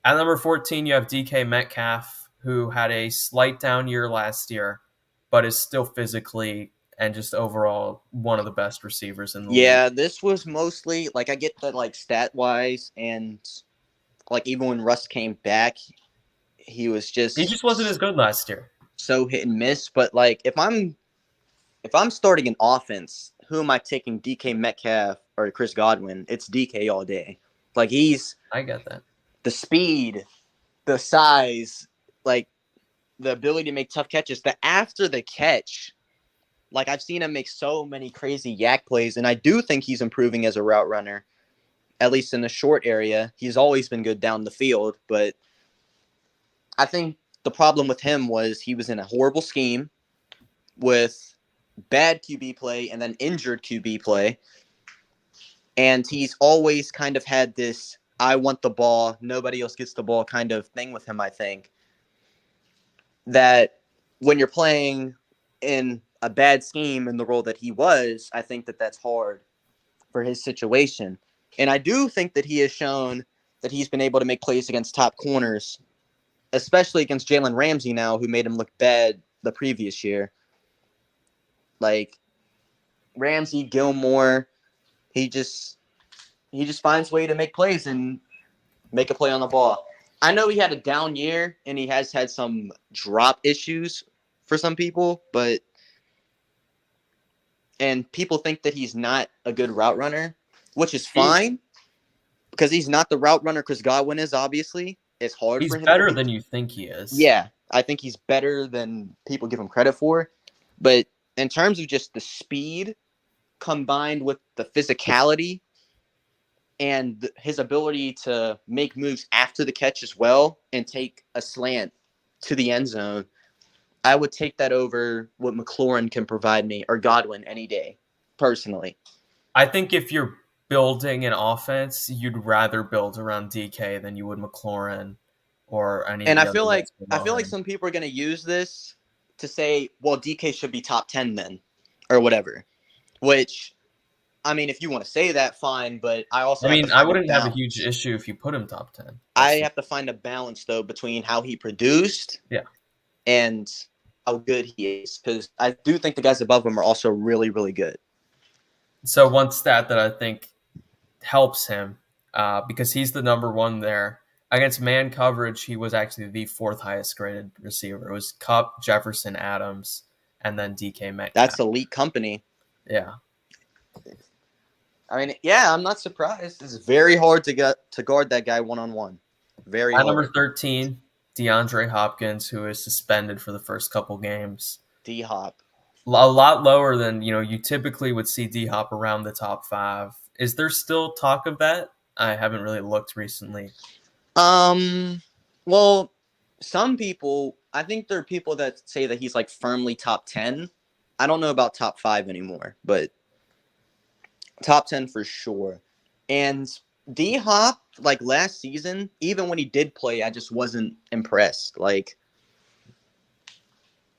At number 14, you have DK Metcalf, who had a slight down year last year, but is still physically and just overall one of the best receivers in the league. Yeah, this was mostly, like, I get that, like, stat-wise, and, like, even when Russ came back, he just wasn't as good last year. So hit and miss, but, like, if I'm starting an offense, who am I taking, DK Metcalf or Chris Godwin? It's DK all day. Like, I get that. The speed, the size, like, the ability to make tough catches, the after the catch. Like, I've seen him make so many crazy yak plays, and I do think he's improving as a route runner, at least in the short area. He's always been good down the field, but I think the problem with him was he was in a horrible scheme with bad QB play and then injured QB play, and he's always kind of had this I want the ball, nobody else gets the ball kind of thing with him, I think. That when you're playing in a bad scheme in the role that he was, I think that that's hard for his situation. And I do think that he has shown that he's been able to make plays against top corners, especially against Jalen Ramsey now, who made him look bad the previous year. Like, Ramsey, Gilmore, he just finds a way to make plays and make a play on the ball. I know he had a down year, and he has had some drop issues for some people, and people think that he's not a good route runner, which is fine, because he's not the route runner Chris Godwin is, obviously. It's hard for him. He's better than you think he is. Yeah, I think he's better than people give him credit for. But in terms of just the speed combined with the physicality and his ability to make moves after the catch as well and take a slant to the end zone, I would take that over what McLaurin can provide me, or Godwin, any day, personally. I think if you're building an offense, you'd rather build around DK than you would McLaurin or any. And I feel like some people are going to use this to say, well, DK should be top 10 then, or whatever. Which, I mean, if you want to say that, fine. But I wouldn't have a huge issue if you put him top 10. I have to find a balance though between how he produced, and how good he is, because I do think the guys above him are also really, really good. So one stat that I think helps him, because he's the number one there. Against man coverage, he was actually the fourth highest graded receiver. It was Kupp, Jefferson, Adams, and then DK Metcalf. That's elite company. Yeah. I mean, yeah, I'm not surprised. It's very hard to guard that guy one-on-one. Very hard. At number 13, DeAndre Hopkins, who is suspended for the first couple games. D-Hop. A lot lower than, you typically would see D-Hop around the top 5. Is there still talk of that? I haven't really looked recently. Well, some people, I think there are people that say that he's like firmly top 10. I don't know about top 5 anymore, but Top 10 for sure. And D-Hop, like last season, even when he did play, I just wasn't impressed. Like,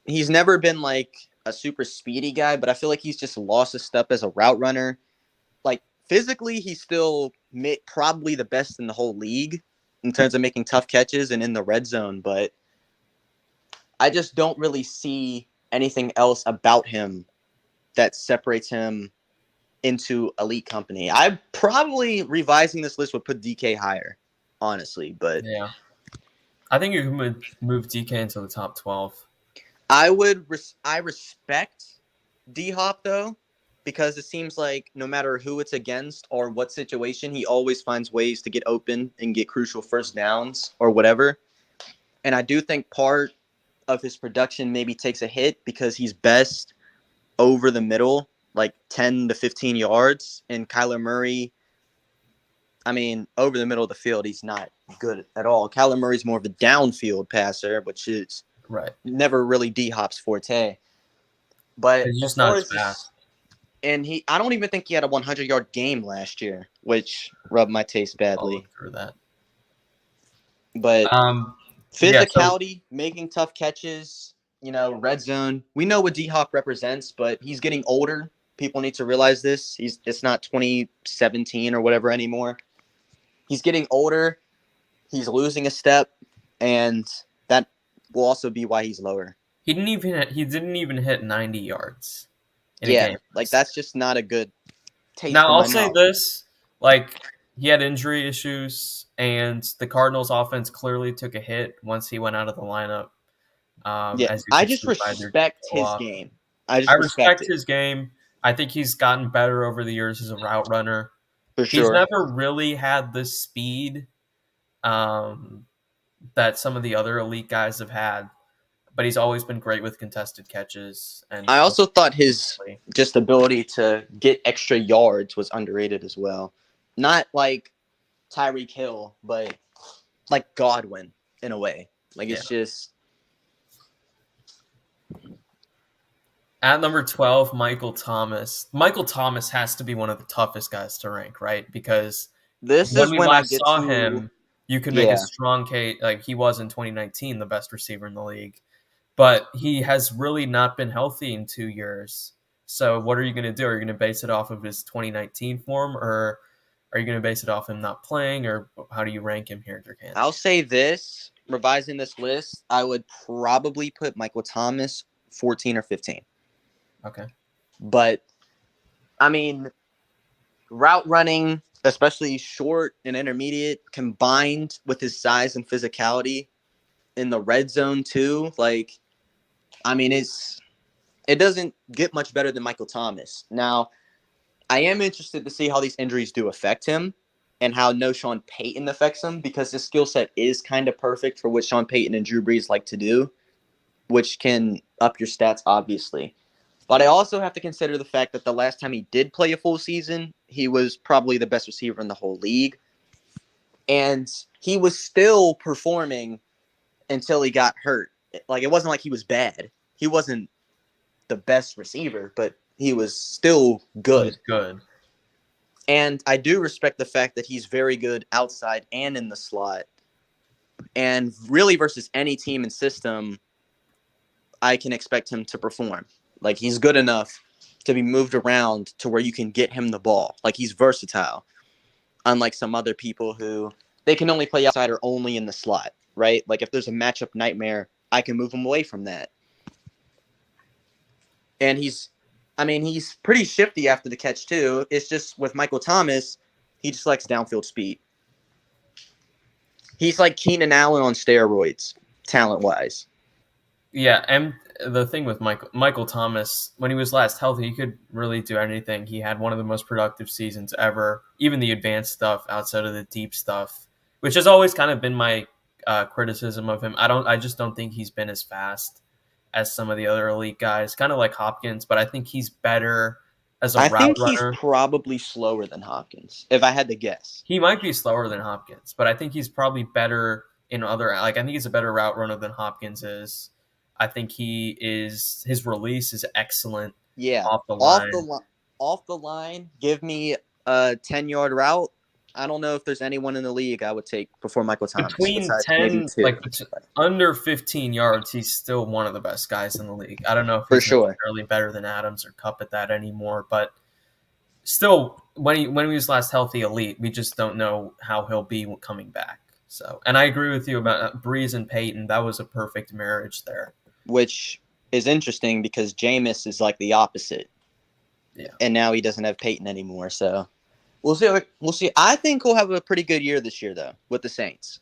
he's never been like a super speedy guy, but I feel like he's just lost a step as a route runner. Like, physically, he's still probably the best in the whole league in terms of making tough catches and in the red zone, but I just don't really see anything else about him that separates him into elite company. I probably, revising this list, would put DK higher, honestly, but Yeah. I think you could move DK into the top 12. I respect D-Hop, though, because it seems like no matter who it's against or what situation, he always finds ways to get open and get crucial first downs or whatever. And I do think part of his production maybe takes a hit because he's best over the middle, like 10 to 15 yards. And Kyler Murray, I mean, over the middle of the field, he's not good at all. Kyler Murray's more of a downfield passer, which is Right. never really D-Hop's forte. But He's just as far not as as fast. And I don't even think he had a 100-yard game last year, which rubbed my taste I'll badly. look through that. But Yeah, physicality, making tough catches, red zone. We know what D-Hop represents, but he's getting older. People need to realize this. It's not 2017 or whatever anymore. He's getting older. He's losing a step, and that will also be why he's lower. He didn't even hit 90 yards in a Yeah, game. like that's just not a good taste. Now in I'll my say mouth. this: like he had injury issues, and the Cardinals' offense clearly took a hit once he went out of the lineup. As you I could just see by their respect his go-off. game. I I respect it his game. I think he's gotten better over the years as a route runner. for He's sure. never really had the speed that some of the other elite guys have had, but he's always been great with contested catches. And I also thought his just ability to get extra yards was underrated as well. Not like Tyreek Hill, but like Godwin in a way. Like it's just. At number 12, Michael Thomas. Michael Thomas has to be one of the toughest guys to rank, right? Because This when is we when I last get saw to him, you can make a strong case. Like he was in 2019, the best receiver in the league. But he has really not been healthy in 2 years. So what are you going to do? Are you going to base it off of his 2019 form, or are you going to base it off him not playing, or how do you rank him here, Durcant? I'll say this, revising this list, I would probably put Michael Thomas 14 or 15. Okay. But, I mean, route running, especially short and intermediate, combined with his size and physicality in the red zone too, like, I mean, it doesn't get much better than Michael Thomas. Now, I am interested to see how these injuries do affect him and how no Sean Payton affects him, because his skill set is kind of perfect for what Sean Payton and Drew Brees like to do, which can up your stats, obviously. But I also have to consider the fact that the last time he did play a full season, he was probably the best receiver in the whole league. And he was still performing until he got hurt. Like, it wasn't like he was bad. He wasn't the best receiver, but he was still good. He's good. And I do respect the fact that he's very good outside and in the slot. And really, versus any team and system, I can expect him to perform. Like, he's good enough to be moved around to where you can get him the ball. Like, he's versatile. Unlike some other people who, they can only play outside or only in the slot, right? Like, if there's a matchup nightmare, I can move him away from that. And he's pretty shifty after the catch, too. It's just with Michael Thomas, he just likes downfield speed. He's like Keenan Allen on steroids, talent-wise. Yeah, and the thing with Michael Thomas, when he was last healthy, he could really do anything. He had one of the most productive seasons ever, even the advanced stuff outside of the deep stuff, which has always kind of been my criticism of him. I just don't think he's been as fast as some of the other elite guys, kind of like Hopkins, but I think he's better as a route runner. I think he's probably slower than Hopkins, if I had to guess. He might be slower than Hopkins, but I think he's probably better in other, like, I think he's a better route runner than Hopkins is. I think his release is excellent. Yeah, off the line. off the line, give me a 10-yard route. I don't know if there's anyone in the league I would take before Michael Thomas. Between Besides maybe 10, two. under 15 yards, he's still one of the best guys in the league. I don't know if For he's sure. necessarily better than Adams or Cup at that anymore, but still, when he was last healthy, elite. We just don't know how he'll be coming back. So, and I agree with you about Breeze and Peyton. That was a perfect marriage there. Which is interesting because Jameis is like the opposite. Yeah. And now he doesn't have Peyton anymore, so we'll see. We'll see. I think he'll have a pretty good year this year, though, with the Saints.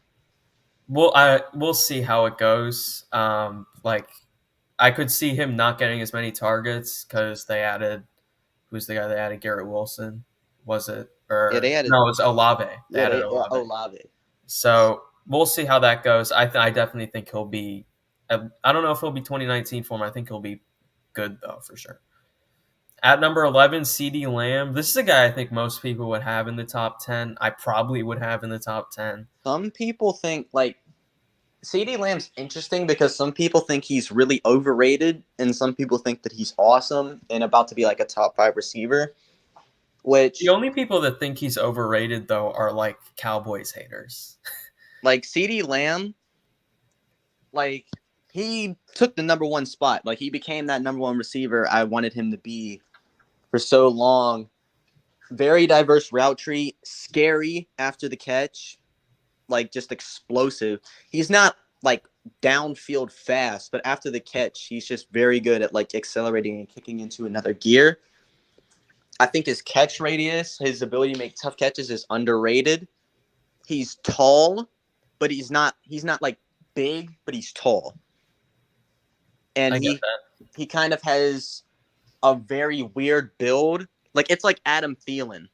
We'll see how it goes. I could see him not getting as many targets because they added. Who's the guy they added? Garrett Wilson, was it? Or Yeah, no, it was Olave. They added Olave. So we'll see how that goes. I definitely think he'll be. I don't know if he'll be 2019 form. I think he'll be good though for sure. At number 11, CeeDee Lamb. This is a guy I think most people would have in the top 10. I probably would have in the top 10. Some people think, like, CeeDee Lamb's interesting because some people think he's really overrated, and some people think that he's awesome and about to be, like, a top 5 receiver. Which The only people that think he's overrated, though, are, like, Cowboys haters. like, CeeDee Lamb, like, he took the number 1 spot. Like, he became that number 1 receiver I wanted him to be for so long. Very diverse route tree, scary after the catch, like just explosive. He's not like downfield fast, but after the catch, he's just very good at like accelerating and kicking into another gear. I think his catch radius, his ability to make tough catches is underrated. He's tall, but he's not like big, but he's tall. And I get that. he kind of has a very weird build. Like, it's like Adam Thielen.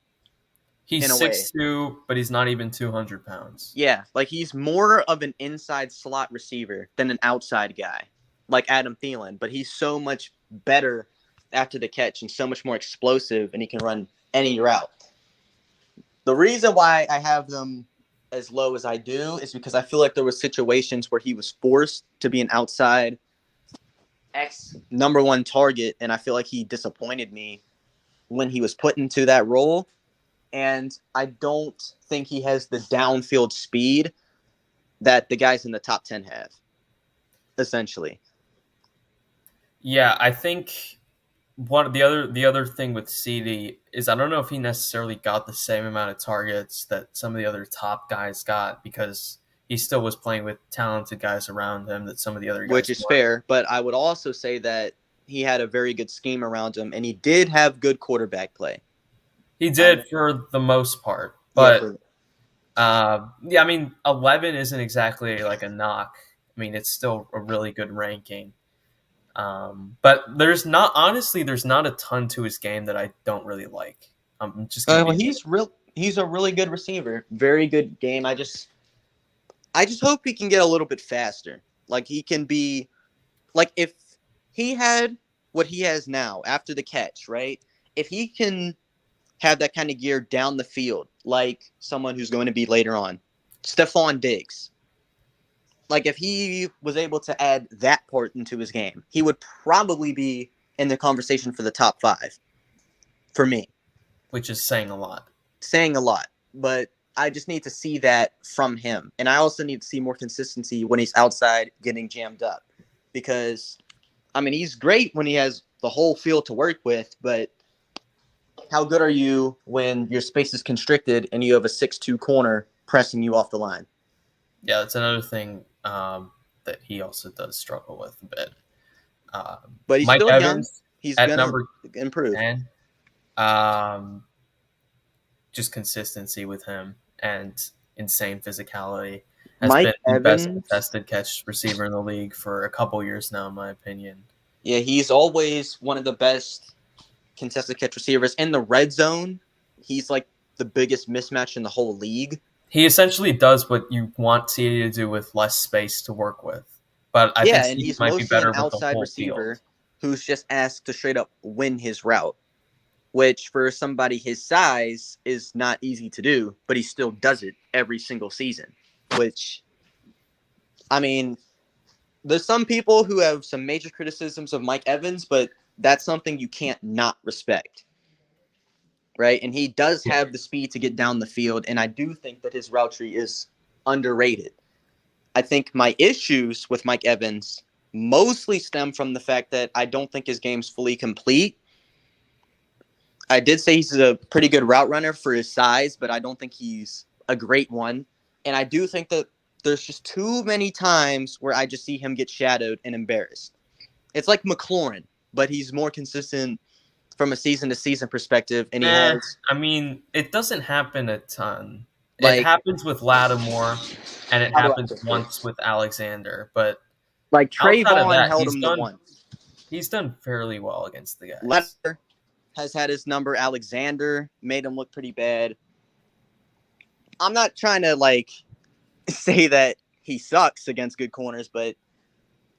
He's in a way. 6'2", but he's not even 200 pounds. Yeah, like he's more of an inside slot receiver than an outside guy, like Adam Thielen. But he's so much better after the catch and so much more explosive, and he can run any route. The reason why I have them as low as I do is because I feel like there were situations where he was forced to be an outside X number 1 target, and I feel like he disappointed me when he was put into that role. And I don't think he has the downfield speed that the guys in the top 10 have, essentially. Yeah, I think the other thing with CD is I don't know if he necessarily got the same amount of targets that some of the other top guys got because he still was playing with talented guys around him that some of the other guys Which is weren't. fair, but I would also say that he had a very good scheme around him, and he did have good quarterback play. He did for the most part, but I mean, 11 isn't exactly like a knock. I mean, it's still a really good ranking. But there's not a ton to his game that I don't really like. I'm just he's a really good receiver, very good game. I just hope he can get a little bit faster. Like, he can be like, if he had what he has now after the catch, right? If he can have that kind of gear down the field, like someone who's going to be later on, Stephon Diggs. Like, if he was able to add that part into his game, he would probably be in the conversation for the top 5 for me. Which is saying a lot. But I just need to see that from him. And I also need to see more consistency when he's outside getting jammed up. Because, I mean, he's great when he has the whole field to work with, but how good are you when your space is constricted and you have a 6'2" corner pressing you off the line? Yeah, that's another thing that he also does struggle with a bit. But he's Mike still Evans young. He's at going number to improve. 10. Just consistency with him and insane physicality. Has Mike been the Evans, best contested catch receiver in the league for a couple years now, in my opinion. Yeah, he's always one of the best contested catch receivers in the red zone. He's like the biggest mismatch in the whole league. He essentially does what you want CD to do with less space to work with. But I think and he's might mostly be better an with the outside whole receiver field. who's just asked to straight up win his route, which for somebody his size is not easy to do, but he still does it every single season, which, I mean, there's some people who have some major criticisms of Mike Evans, but that's something you can't not respect. right? And he does have the speed to get down the field, and I do think that his route tree is underrated. I think my issues with Mike Evans mostly stem from the fact that I don't think his game's fully complete. I did say he's a pretty good route runner for his size, but I don't think he's a great one. And I do think that there's just too many times where I just see him get shadowed and embarrassed. It's like McLaurin, but he's more consistent from a season-to-season perspective, and he has. I mean, it doesn't happen a ton. Like, it happens with Lattimore, and it how do I happens put this? once with Alexander. But Like outside of Trayvon that, held him to one. he's done fairly well against the guys. Letter has had his number. Alexander made him look pretty bad. I'm not trying to say that he sucks against good corners, but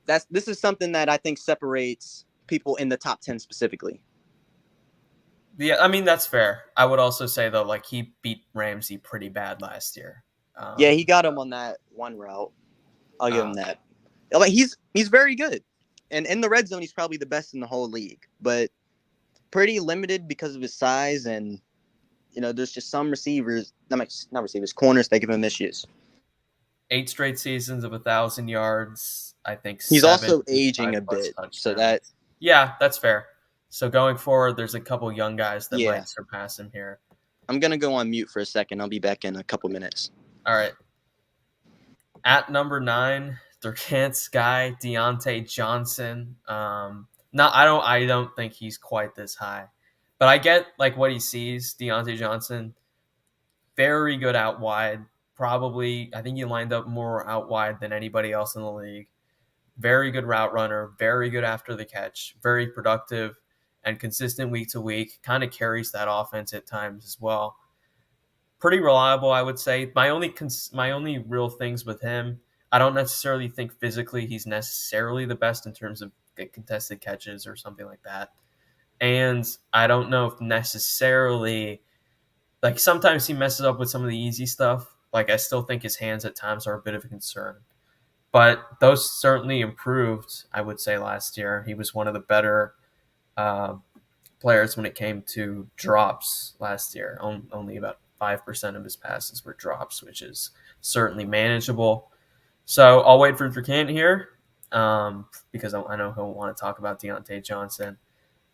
this is something that I think separates people in the top 10 specifically. Yeah, I mean, that's fair. I would also say, though, he beat Ramsey pretty bad last year. Yeah, he got him on that one route. I'll give him that. He's very good. And in the red zone, he's probably the best in the whole league. But pretty limited because of his size. And, there's just some receivers, not receivers, corners that give him issues. 8 straight seasons of 1,000 yards. I think he's also aging a bit. Touchdowns. So that. Yeah, that's fair. So going forward, there's a couple young guys that might surpass him here. I'm going to go on mute for a second. I'll be back in a couple minutes. All right. At number 9, Durcant's guy, Deontay Johnson. I don't think he's quite this high. But I get what he sees. Deontay Johnson, very good out wide. Probably, I think he lined up more out wide than anybody else in the league. Very good route runner, very good after the catch, very productive and consistent week to week. Kind of carries that offense at times as well. Pretty reliable, I would say. My only real things with him, I don't necessarily think physically he's necessarily the best in terms of contested catches or something like that. And I don't know if necessarily, sometimes he messes up with some of the easy stuff. I still think his hands at times are a bit of a concern. But those certainly improved, I would say, last year. He was one of the better players when it came to drops last year. Only about 5% of his passes were drops, which is certainly manageable. So I'll wait for Durcant here because I know he'll want to talk about Deontay Johnson.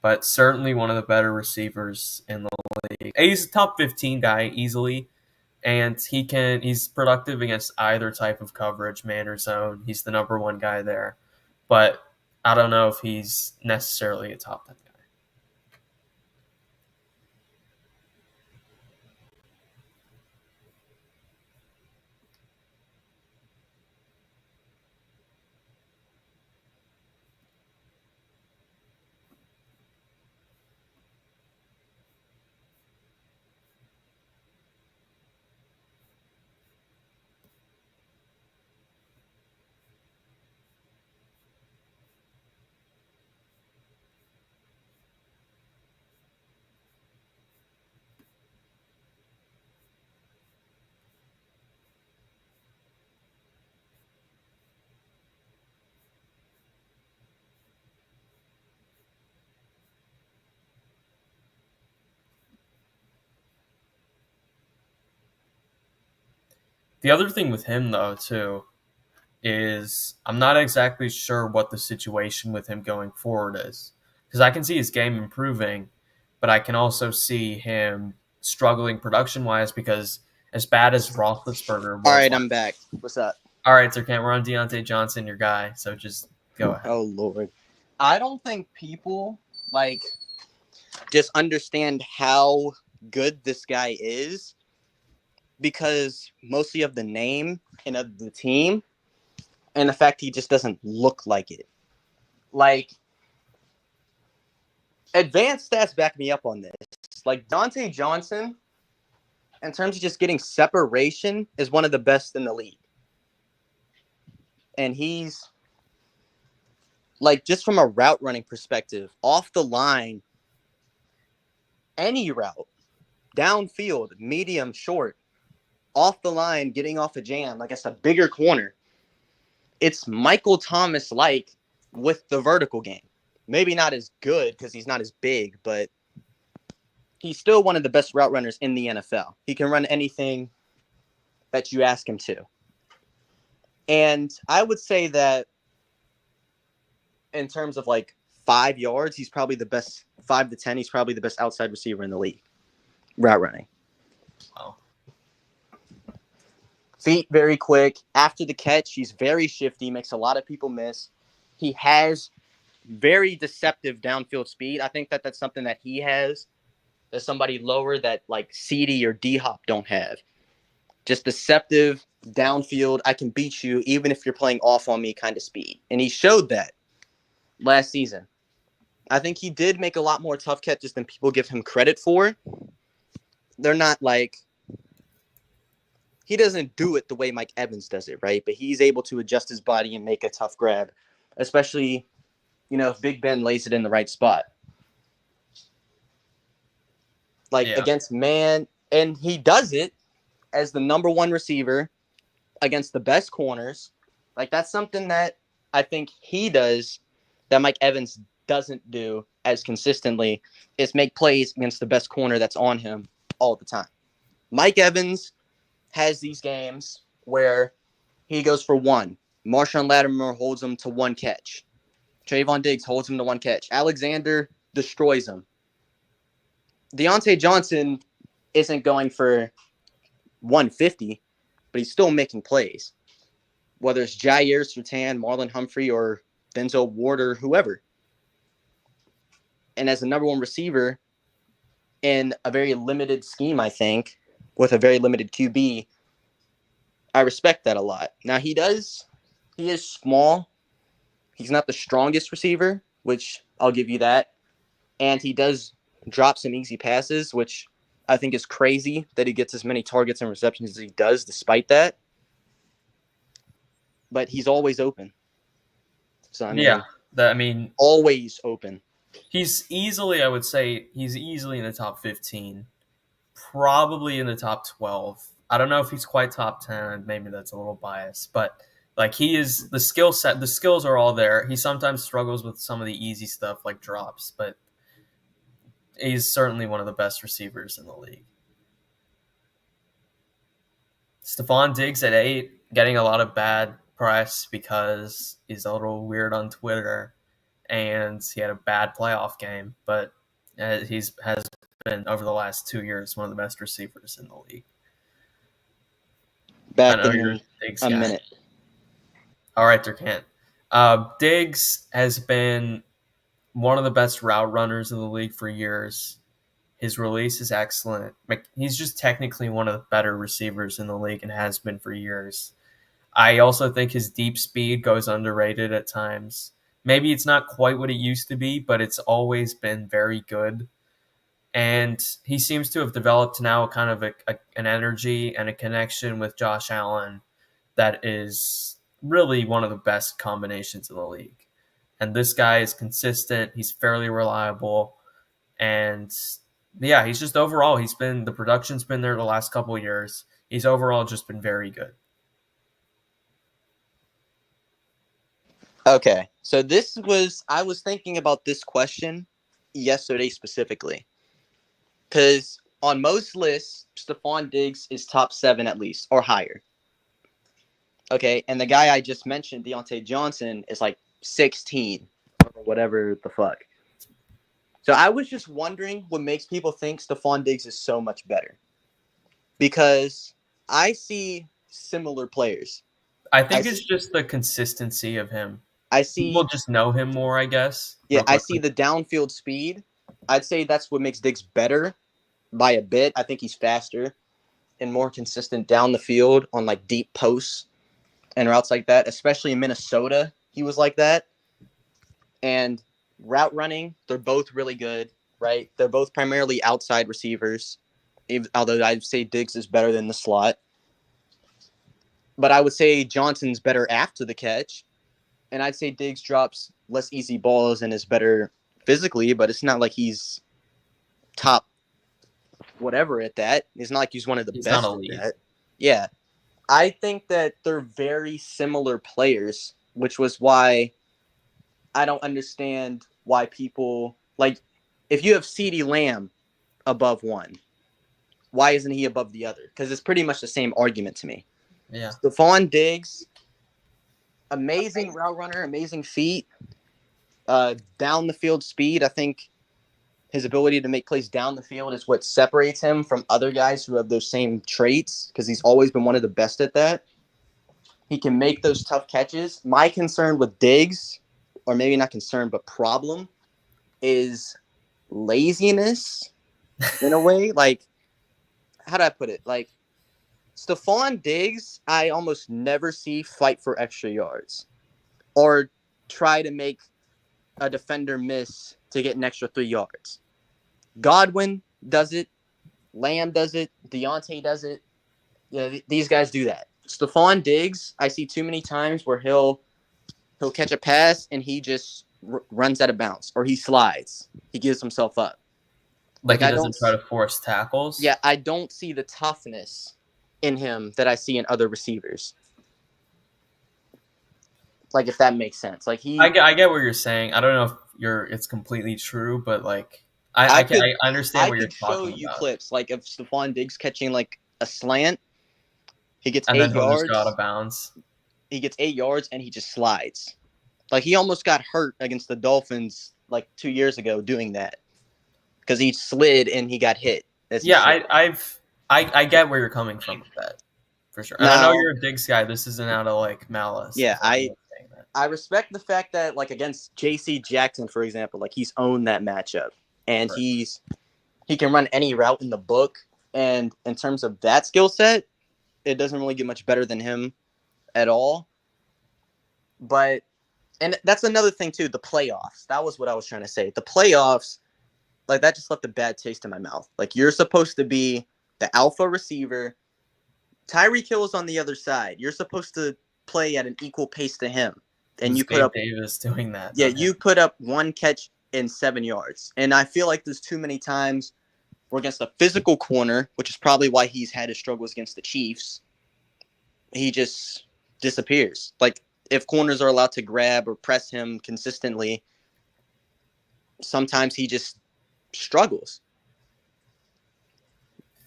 But certainly one of the better receivers in the league. He's a top 15 guy easily, and he's productive against either type of coverage, man or zone. He's the number 1 guy there. But I don't know if he's necessarily a top 10 guy. The other thing with him, though, too, is I'm not exactly sure what the situation with him going forward is. Because I can see his game improving, but I can also see him struggling production-wise because as bad as Roethlisberger was. All right, I'm back. What's up? All right, Durcant, we're on Deontay Johnson, your guy, so just go ahead. Oh, Lord. I don't think people, just understand how good this guy is because mostly of the name and of the team and the fact he just doesn't look like it. Advanced stats back me up on this. Deontay Johnson, in terms of just getting separation, is one of the best in the league. And he's, just from a route running perspective, off the line, any route, downfield, medium, short, off the line, getting off a jam, it's a bigger corner. It's Michael Thomas-like with the vertical game. Maybe not as good because he's not as big, but he's still one of the best route runners in the NFL. He can run anything that you ask him to. And I would say that in terms of like 5 yards, he's probably the best 5 to 10. He's probably the best outside receiver in the league. Route running. Wow. Feet very quick. After the catch, he's very shifty, makes a lot of people miss. He has very deceptive downfield speed. I think that that's something that he has. There's somebody lower that like CD or D-Hop don't have. Just deceptive downfield. I can beat you even if you're playing off on me kind of speed. And he showed that last season. I think he did make a lot more tough catches than people give him credit for. They're not like he doesn't do it the way Mike Evans does it, right? But he's able to adjust his body and make a tough grab, especially, if Big Ben lays it in the right spot. Against man, and he does it as the number one receiver against the best corners. That's something that I think he does that Mike Evans doesn't do as consistently, is make plays against the best corner that's on him all the time. Mike Evans has these games where he goes for one. Marshawn Lattimore holds him to one catch. Trayvon Diggs holds him to one catch. Alexander destroys him. Deontay Johnson isn't going for 150, but he's still making plays. Whether it's Jair Surtain, Marlon Humphrey, or Denzel Ward, or whoever. And as a number one receiver in a very limited scheme, I think, with a very limited QB, I respect that a lot. Now, he is small. He's not the strongest receiver, which I'll give you that. And he does drop some easy passes, which I think is crazy that he gets as many targets and receptions as he does despite that. But he's always open. So, always open. He's easily, I would say, he's easily in the top 15. Probably in the top 12. I don't know if he's quite top 10. Maybe that's a little biased. But, he is the skill set. The skills are all there. He sometimes struggles with some of the easy stuff like drops. But he's certainly one of the best receivers in the league. Stephon Diggs at 8, getting a lot of bad press because he's a little weird on Twitter. And he had a bad playoff game, but has been, over the last 2 years, one of the best receivers in the league. Back in a minute. All right, Durcant. Diggs has been one of the best route runners in the league for years. His release is excellent. He's just technically one of the better receivers in the league and has been for years. I also think his deep speed goes underrated at times. Maybe it's not quite what it used to be, but it's always been very good. And he seems to have developed now kind of an energy and a connection with Josh Allen that is really one of the best combinations in the league. And this guy is consistent. He's fairly reliable. And yeah, he's just overall, the production's been there the last couple of years. He's overall just been very good. Okay, so I was thinking about this question yesterday specifically. Because on most lists, Stephon Diggs is top 7 at least, or higher. Okay, and the guy I just mentioned, Deontay Johnson, is like 16, or whatever the fuck. So I was just wondering what makes people think Stephon Diggs is so much better. Because I see similar players. I think it's just the consistency of him. People just know him more, I guess. Yeah, I see the downfield speed. I'd say that's what makes Diggs better by a bit. I think he's faster and more consistent down the field on deep posts and routes like that, especially in Minnesota. He was like that. And route running, they're both really good, right? They're both primarily outside receivers, although I'd say Diggs is better than the slot. But I would say Johnson's better after the catch. And I'd say Diggs drops less easy balls and is better physically, but it's not like he's top whatever at that. It's not like he's one of the best at that. Yeah. I think that they're very similar players, which was why I don't understand why people if you have CeeDee Lamb above one? Why isn't he above the other? Because it's pretty much the same argument to me. Yeah. Stephon Diggs, amazing route runner, amazing feet, down the field speed. I think his ability to make plays down the field is what separates him from other guys who have those same traits, because he's always been one of the best at that. He can make those tough catches. My concern with Diggs, or maybe not concern, but problem, is laziness in a way. Like, how do I put it? Like, Stephon Diggs, I almost never see fight for extra yards or try to make a defender miss to get an extra 3 yards. Godwin does it. Lamb does it. Deontay does it. Yeah, these guys do that. Stephon Diggs, I see too many times where he'll catch a pass and he just runs out of bounds, or he slides. He gives himself up. Like he doesn't try to force tackles? Yeah, I don't see the toughness in him that I see in other receivers. Like, if that makes sense. Like, I get what you're saying. I don't know if it's completely true, but like I understand what you're talking about. I could show you clips like of Stephon Diggs catching like a slant. He gets and 8 then he'll yards. Just go out of bounds. He gets 8 yards and he just slides. Like, he almost got hurt against the Dolphins like 2 years ago doing that, because he slid and he got hit. Yeah, I get where you're coming from with that, for sure. And I know you're a Diggs guy. This isn't out of like malice. Yeah, I respect the fact that, like, against J.C. Jackson, for example, like, he's owned that matchup, and right. he can run any route in the book. And in terms of that skill set, it doesn't really get much better than him at all. But, and that's another thing too, the playoffs. That was what I was trying to say. The playoffs, like, that just left a bad taste in my mouth. Like, you're supposed to be the alpha receiver. Tyreek Hill is on the other side. You're supposed to play at an equal pace to him. And you put up Davis doing that. Yeah, you put up 1 catch in 7 yards. And I feel like there's too many times we're against a physical corner, which is probably why he's had his struggles against the Chiefs. He just disappears. Like, if corners are allowed to grab or press him consistently, sometimes he just struggles.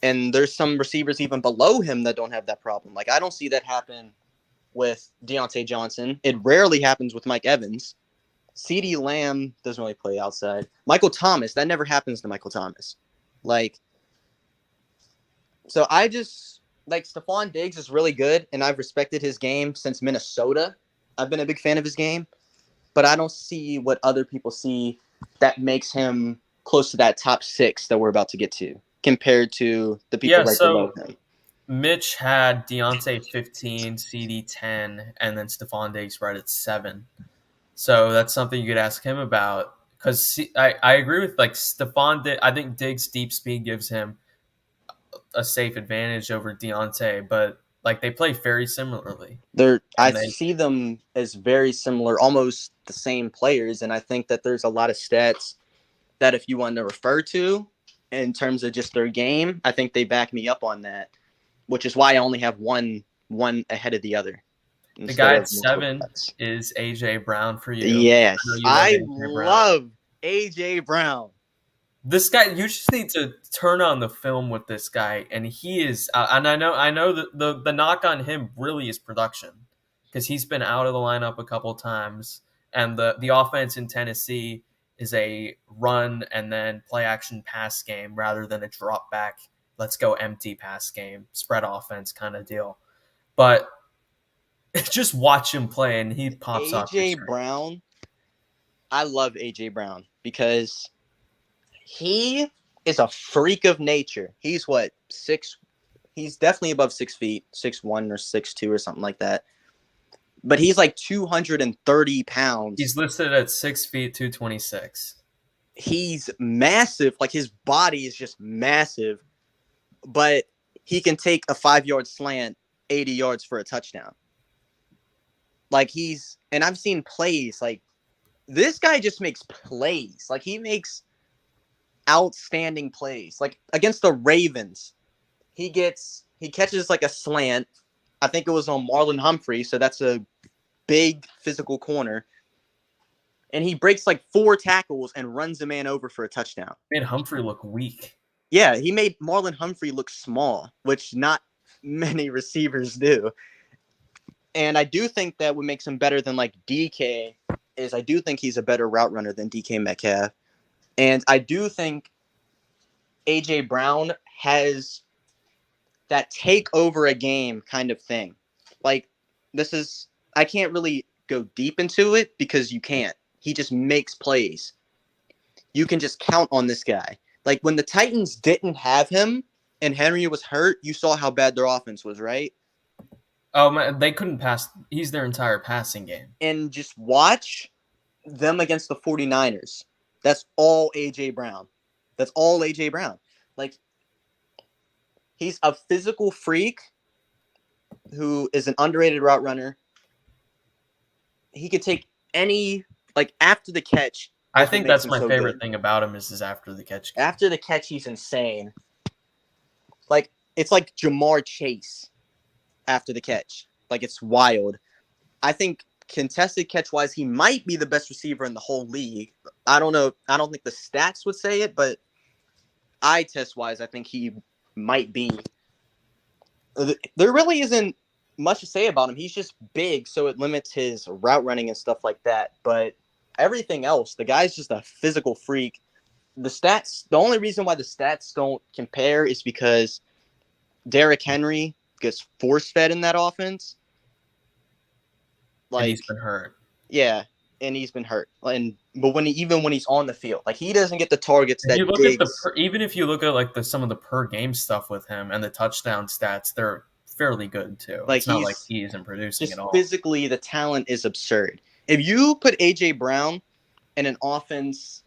And there's some receivers even below him that don't have that problem. Like, I don't see that happen with Deontay Johnson. It rarely happens with Mike Evans. CeeDee Lamb doesn't really play outside. Michael Thomas, that never happens to Michael Thomas. Like, so I just, like, Stephon Diggs is really good, and I've respected his game since Minnesota. I've been a big fan of his game, but I don't see what other people see that makes him close to that top 6 that we're about to get to, compared to the people below him. Mitch had Deontay 15, CD 10, and then Stephon Diggs right at 7. So that's something you could ask him about. Because I agree with, like, Stephon. I think Diggs' deep speed gives him a safe advantage over Deontay, but, like, they play very similarly. I see them as very similar, almost the same players, and I think that there's a lot of stats that if you want to refer to in terms of just their game, I think they back me up on that, which is why I only have one ahead of the the other. The guy at 7 is A.J. Brown for you. Yes, I love A.J. Brown. This guy, you just need to turn on the film with this guy, and he is. And I know that the knock on him really is production, because he's been out of the lineup a couple times, and the offense in Tennessee is a run and then play action pass game rather than a drop back, let's go empty pass game, spread offense kind of deal. But just watch him play, and he pops off. A.J. Brown, I love A.J. Brown because he is a freak of nature. He's what, 6? He's definitely above 6 feet, 6'1" or 6'2" or something like that. But he's like 230 pounds. He's listed at 6 feet, 226. He's massive. Like, his body is just massive. But he can take a 5-yard slant 80 yards for a touchdown. Like, and I've seen plays, like, this guy just makes plays. Like, he makes outstanding plays. Like, against the Ravens, he catches like a slant. I think it was on Marlon Humphrey, so that's a big physical corner. And he breaks like 4 tackles and runs a man over for a touchdown. Made Humphrey look weak. Yeah, he made Marlon Humphrey look small, which not many receivers do. And I do think that what makes him better than like DK is I do think he's a better route runner than DK Metcalf. And I do think AJ Brown has that take over a game kind of thing. Like, I can't really go deep into it because you can't. He just makes plays. You can just count on this guy. Like, when the Titans didn't have him and Henry was hurt, you saw how bad their offense was, right? Oh, man, they couldn't pass. He's their entire passing game. And just watch them against the 49ers. That's all A.J. Brown. That's all A.J. Brown. Like, he's a physical freak who is an underrated route runner. He could take any, like, after the catch. I think that's my favorite thing about him is his after the catch. After the catch, he's insane. Like, it's like Jamar Chase after the catch. Like, it's wild. I think contested catch-wise, he might be the best receiver in the whole league. I don't know. I don't think the stats would say it, but eye test-wise, I think he might be. There really isn't much to say about him. He's just big, so it limits his route running and stuff like that. But everything else, the guy's just a physical freak. The only reason why the stats don't compare is because Derrick Henry gets force-fed in that offense. Like, and he's been hurt. Yeah, and he's been hurt. But when he's on the field, like, he doesn't get the targets that even if you look at like some of the per game stuff with him and the touchdown stats, they're fairly good too. Like, it's not like he isn't producing at all. Physically, the talent is absurd. If you put AJ Brown in an offense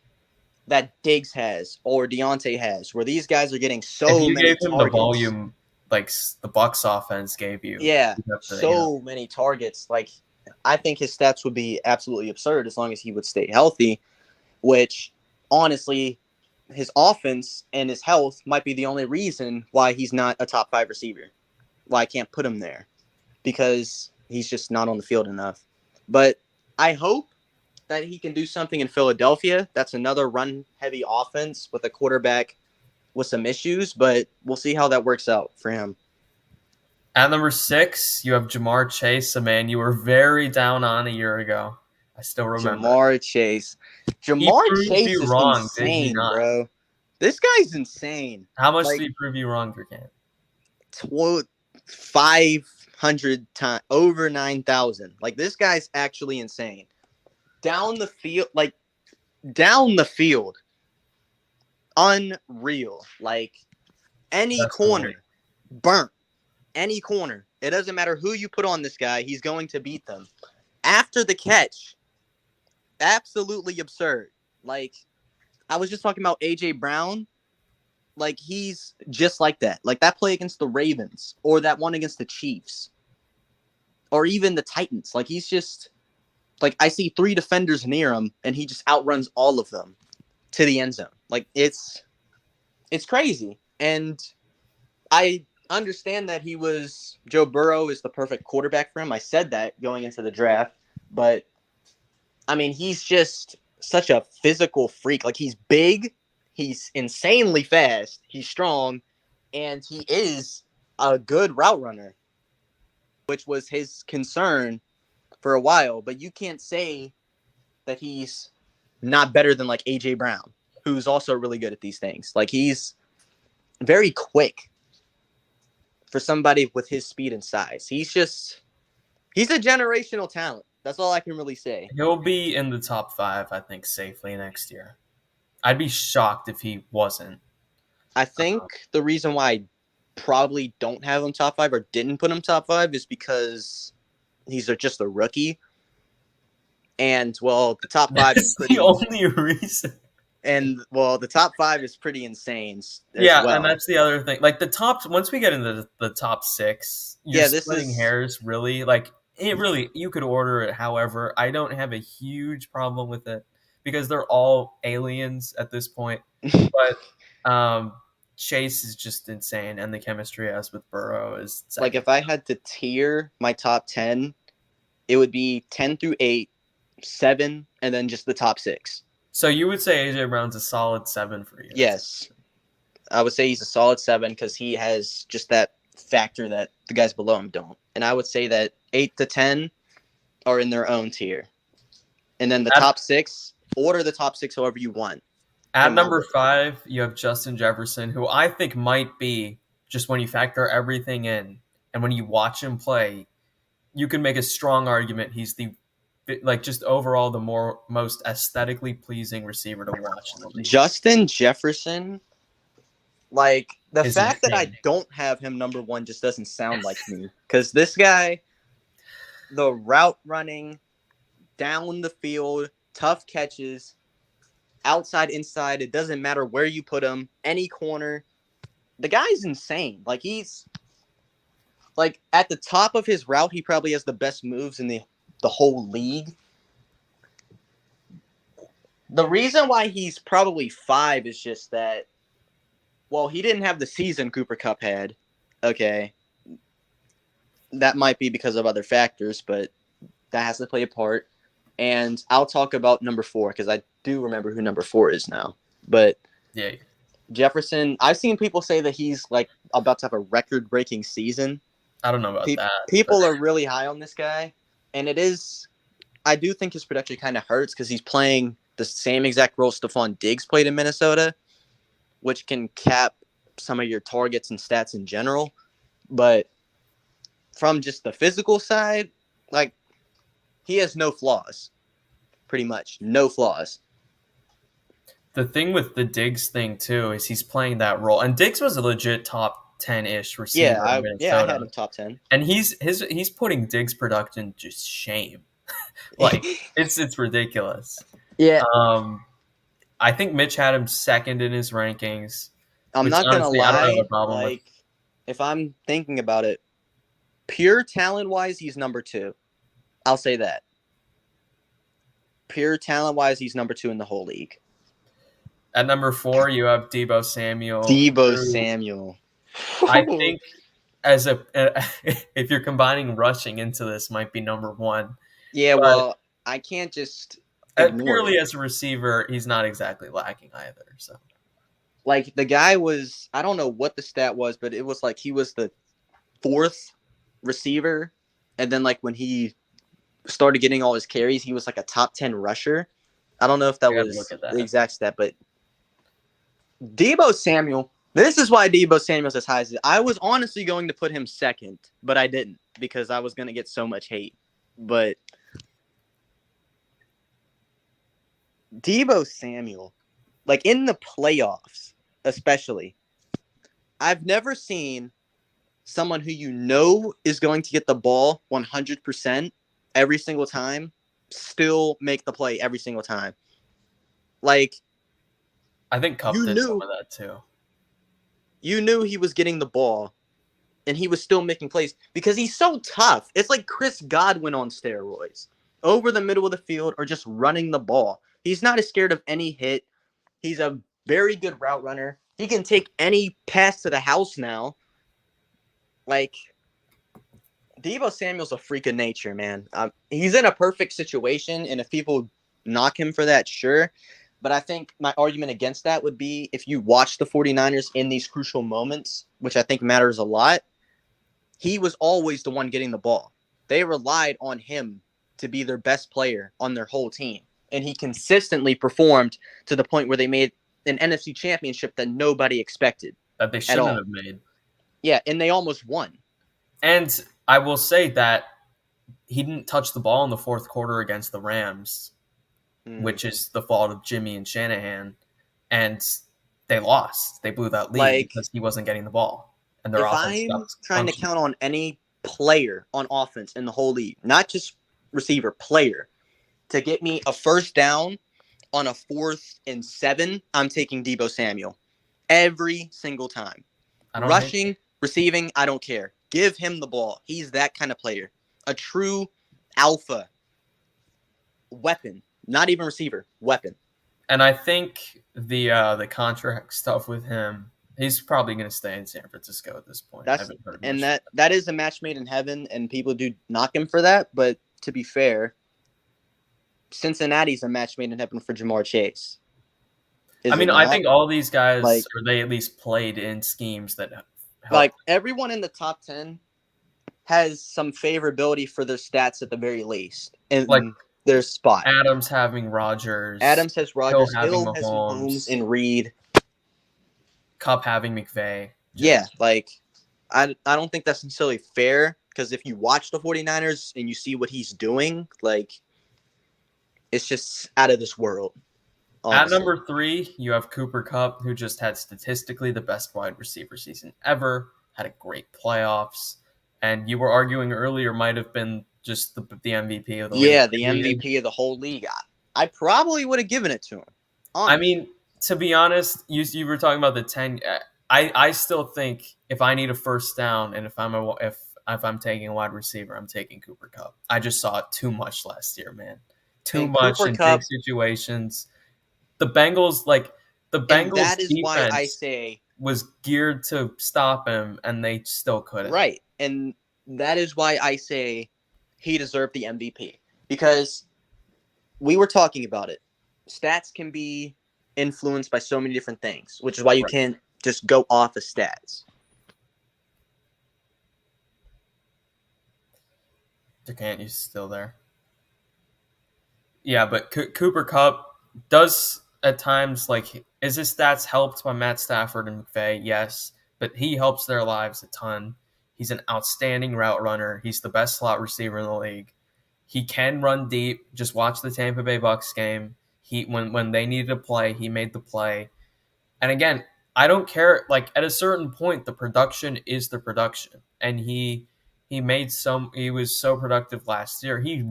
that Diggs has or Deontay has, where these guys are getting so many targets, gave him the volume like the Bucs offense gave you. Yeah, many targets. Like, I think his stats would be absolutely absurd as long as he would stay healthy, which, honestly, his offense and his health might be the only reason why he's not a top 5 receiver, why I can't put him there, because he's just not on the field enough. But I hope that he can do something in Philadelphia. That's another run-heavy offense with a quarterback with some issues, but we'll see how that works out for him. At number 6, you have Jamar Chase, a man you were very down on a year ago. I still remember. Jamar Chase. Jamar Chase is insane, bro. This guy's insane. How much did he prove you wrong, Durcant? 500 times, over 9,000. Like, this guy's actually insane. Down the field. Unreal. Like, any corner, burnt. Any corner. It doesn't matter who you put on this guy. He's going to beat them. After the catch, absolutely absurd. Like, I was just talking about A.J. Brown. Like, he's just like that. Like, that play against the Ravens or that one against the Chiefs or even the Titans. Like, he's just, like, I see 3 defenders near him, and he just outruns all of them to the end zone. Like, it's crazy. And I understand that Joe Burrow is the perfect quarterback for him. I said that going into the draft, but I mean, he's just such a physical freak. Like, he's big, he's insanely fast, he's strong, and he is a good route runner, which was his concern for a while. But you can't say that he's not better than like AJ Brown, who's also really good at these things. Like, he's very quick for somebody with his speed and size. He's a generational talent. That's all I can really say. He'll be in the top 5, I think, safely next year. I'd be shocked if he wasn't. I think the reason why I probably don't have him top 5 or didn't put him top 5 is because he's just a rookie. And, well, the top 5 is the only reason. And, well, the top 5 is pretty insane. Yeah, well. And that's the other thing. Like, once we get into the top 6, you're splitting hairs, really. Like, you could order it however. I don't have a huge problem with it because they're all aliens at this point. But Chase is just insane, and the chemistry as with Burrow is second. Like, if I had to tier my top 10, it would be 10 through 8, 7, and then just the top 6. So you would say AJ Brown's a solid 7 for you? Yes. I would say he's a solid 7 because he has just that factor that the guys below him don't. And I would say that 8 to 10 are in their own tier. And then the top 6, order the top 6 however you want. At number 5, you have Justin Jefferson, who I think might be, just when you factor everything in and when you watch him play, you can make a strong argument he's just overall the most aesthetically pleasing receiver to watch in the league. Justin Jefferson, like the Is fact insane. that I don't have him number 1 just doesn't sound like me. Because this guy, the route running, down the field, tough catches, outside, inside, it doesn't matter where you put him, any corner. The guy's insane. Like he's like at the top of his route, he probably has the best moves in the whole league. The reason why he's probably 5 is just that, well, he didn't have the season Cooper Kupp had. Okay. That might be because of other factors, but that has to play a part. And I'll talk about number 4 because I do remember who number 4 is now. But yeah, Jefferson, I've seen people say that he's like about to have a record-breaking season. I don't know about that. People are really high on this guy. And it is, I do think his production kind of hurts because he's playing the same exact role Stephon Diggs played in Minnesota, which can cap some of your targets and stats in general. But from just the physical side, like, he has no flaws, pretty much. No flaws. The thing with the Diggs thing, too, is he's playing that role. And Diggs was a legit top 10-ish receiver in Minnesota. I had him top 10. And he's putting Diggs' production to shame. Like, it's ridiculous. Yeah. I think Mitch had him second in his rankings. I'm not going to lie. I don't have a problem with. If I'm thinking about it, pure talent-wise, he's number 2. I'll say that. Pure talent-wise, he's number 2 in the whole league. At number 4, you have Deebo Samuel. Samuel. I think if you're combining rushing into this, might be number 1. Yeah, well, I can't just purely as a receiver, he's not exactly lacking either. So, like the guy was, I don't know what the stat was, but it was like he was the 4th receiver, and then like when he started getting all his carries, he was like a top 10 rusher. I don't know if that was the exact stat, but Deebo Samuel, this is why Deebo Samuel's as high as I was honestly going to put him 2nd, but I didn't because I was going to get so much hate. But Deebo Samuel, like in the playoffs especially, I've never seen someone who you know is going to get the ball 100% every single time, still make the play every single time. Like, I think Kupp did some of that too. You knew he was getting the ball, and he was still making plays because he's so tough. It's like Chris Godwin on steroids, over the middle of the field or just running the ball. He's not as scared of any hit. He's a very good route runner. He can take any pass to the house now. Like, Deebo Samuel's a freak of nature, man. He's in a perfect situation, and if people knock him for that, sure. But I think my argument against that would be if you watch the 49ers in these crucial moments, which I think matters a lot, he was always the one getting the ball. They relied on him to be their best player on their whole team. And he consistently performed to the point where they made an NFC championship that nobody expected. That they shouldn't have made. Yeah, and they almost won. And I will say that he didn't touch the ball in the 4th quarter against the Rams, which is the fault of Jimmy and Shanahan. And they lost. They blew that lead because he wasn't getting the ball. And their offense I'm trying to count on any player on offense in the whole league, not just receiver, player, to get me a first down on a 4th and 7, I'm taking Deebo Samuel every single time. Rushing, receiving, I don't care. Give him the ball. He's that kind of player. A true alpha weapon. Not even receiver. Weapon. And I think the contract stuff with him, he's probably going to stay in San Francisco at this point. That is a match made in heaven, and people do knock him for that. But to be fair, Cincinnati's a match made in heaven for Jamar Chase. Is I mean, it I not? think all these guys, Like- or they at least played in schemes that help. Like everyone in the top 10 has some favorability for their stats at the very least in Like their spot. Adams having Rodgers, Adams has Rodgers, having Hill has Mahomes, Mahomes and Reed. Cup having McVay. Yeah, like I don't think that's necessarily fair because if you watch the 49ers and you see what he's doing, like it's just out of this world. Honestly. At number 3, you have Cooper Kupp, who just had statistically the best wide receiver season ever, had a great playoffs, and you were arguing earlier might have been just the MVP of the league. Yeah, the MVP of the whole league. I probably would have given it to him. Honestly. I mean, to be honest, you were talking about the 10. I still think if I need a first down and if I'm taking a wide receiver, I'm taking Cooper Kupp. I just saw it too much last year, man. Too much in big situations. The Bengals that is why I say was geared to stop him, and they still couldn't. Right, and that is why I say he deserved the MVP because we were talking about it. Stats can be influenced by so many different things, which is why you can't just go off of stats. Durcant, you still there? Yeah, but Cooper Kupp does at times, like, is his stats helped by Matt Stafford and McVay? Yes, but he helps their lives a ton. He's an outstanding route runner. He's the best slot receiver in the league. He can run deep. Just watch the Tampa Bay Bucks game. When they needed a play, he made the play. And again, I don't care. Like, at a certain point, the production is the production, and he was so productive last year. He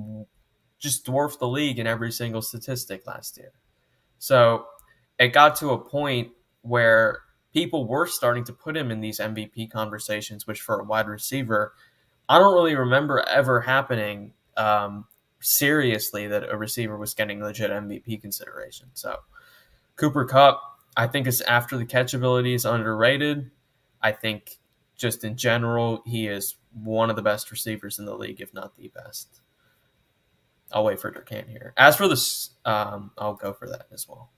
just dwarfed the league in every single statistic last year. So it got to a point where people were starting to put him in these MVP conversations, which for a wide receiver, I don't really remember ever happening seriously that a receiver was getting legit MVP consideration. So Cooper Kupp, I think his after the catch ability is underrated. I think just in general, he is one of the best receivers in the league, if not the best. I'll wait for Durcant here. As for this, I'll go for that as well.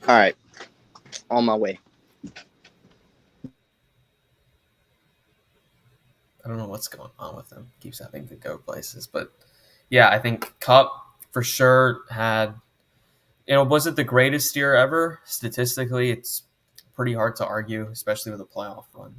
All right. On my way. I don't know what's going on with him. Keeps having to go places. But, yeah, I think Kupp for sure had, was it the greatest year ever? Statistically, it's pretty hard to argue, especially with a playoff run.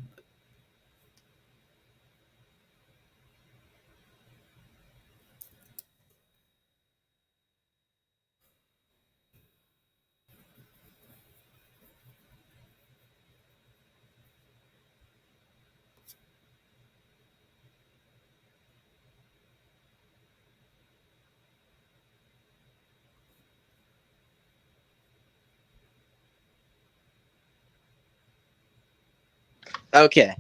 Okay.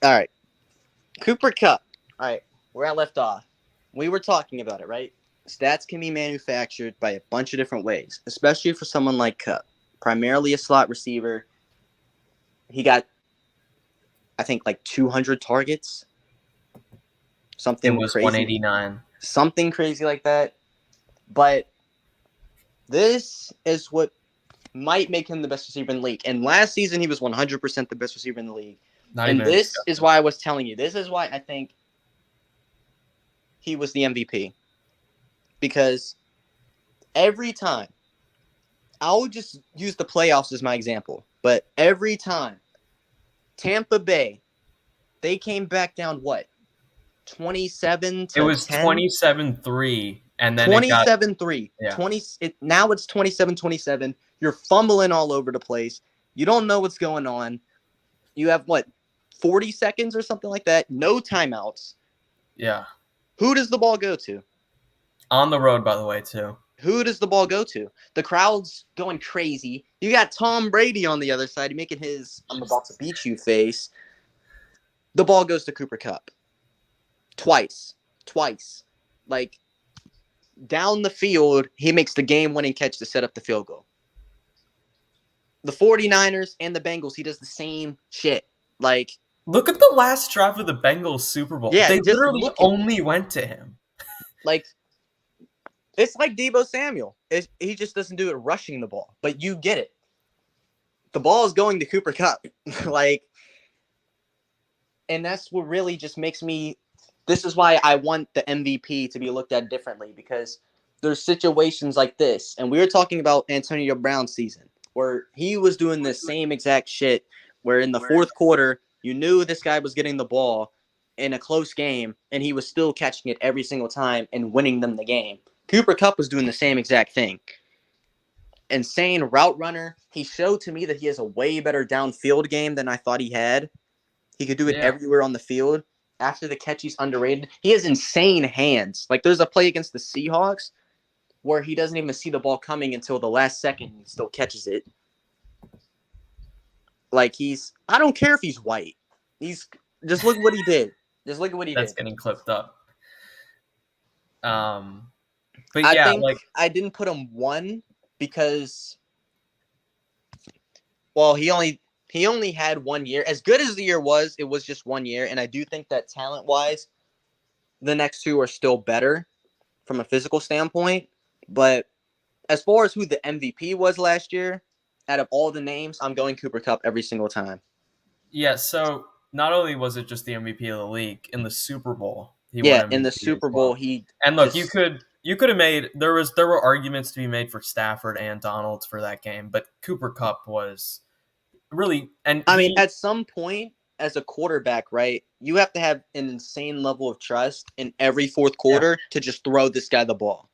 All right. Cooper Kupp. All right. Where I left off. We were talking about it, right? Stats can be manufactured by a bunch of different ways, especially for someone like Kupp. Primarily a slot receiver. He got, I think, like 200 targets. Something it was crazy. 189. Something crazy like that. But this is what might make him the best receiver in the league. And last season, he was 100% the best receiver in the league. And this is why I was telling you. This is why I think he was the MVP. Because every time, I'll just use the playoffs as my example, but every time Tampa Bay, they came back down what? 27 to 10? It was 27-3. And then 27-3. Yeah. Now it's 27-27. You're fumbling all over the place. You don't know what's going on. You have, 40 seconds or something like that? No timeouts. Yeah. Who does the ball go to? On the road, by the way, too. Who does the ball go to? The crowd's going crazy. You got Tom Brady on the other side making his "I'm about to beat you" face. The ball goes to Cooper Kupp. Twice. Like, down the field, he makes the game-winning catch to set up the field goal. The 49ers and the Bengals, he does the same shit. Like, look at the last drive of the Bengals Super Bowl. Yeah, they literally only went to him. Like, It's like Deebo Samuel. He just doesn't do it rushing the ball, but you get it. The ball is going to Cooper Kupp. And that's what really just makes me – this is why I want the MVP to be looked at differently, because there's situations like this. And we were talking about Antonio Brown's season where he was doing the same exact shit where in the fourth quarter you knew this guy was getting the ball in a close game and he was still catching it every single time and winning them the game. Cooper Kupp was doing the same exact thing. Insane route runner. He showed to me that he has a way better downfield game than I thought he had. He could do it everywhere on the field. After the catch, he's underrated. He has insane hands. Like, there's a play against the Seahawks where he doesn't even see the ball coming until the last second and he still catches it. Like, I don't care if he's white. Just look at what he did. Just look at what he did. That's getting clipped up. But I yeah, think I didn't put him 1 because, well, he only had 1 year. As good as the year was, it was just 1 year. And I do think that talent-wise, the next 2 are still better from a physical standpoint. But as far as who the MVP was last year, out of all the names, I'm going Cooper Kupp every single time. Yeah, so not only was it just the MVP of the league, in the Super Bowl, he won MVP in the Super Bowl, And look, you could have made there were arguments to be made for Stafford and Donald for that game, but Cooper Kupp was really, and I mean, at some point as a quarterback, right, you have to have an insane level of trust in every fourth quarter to just throw this guy the ball.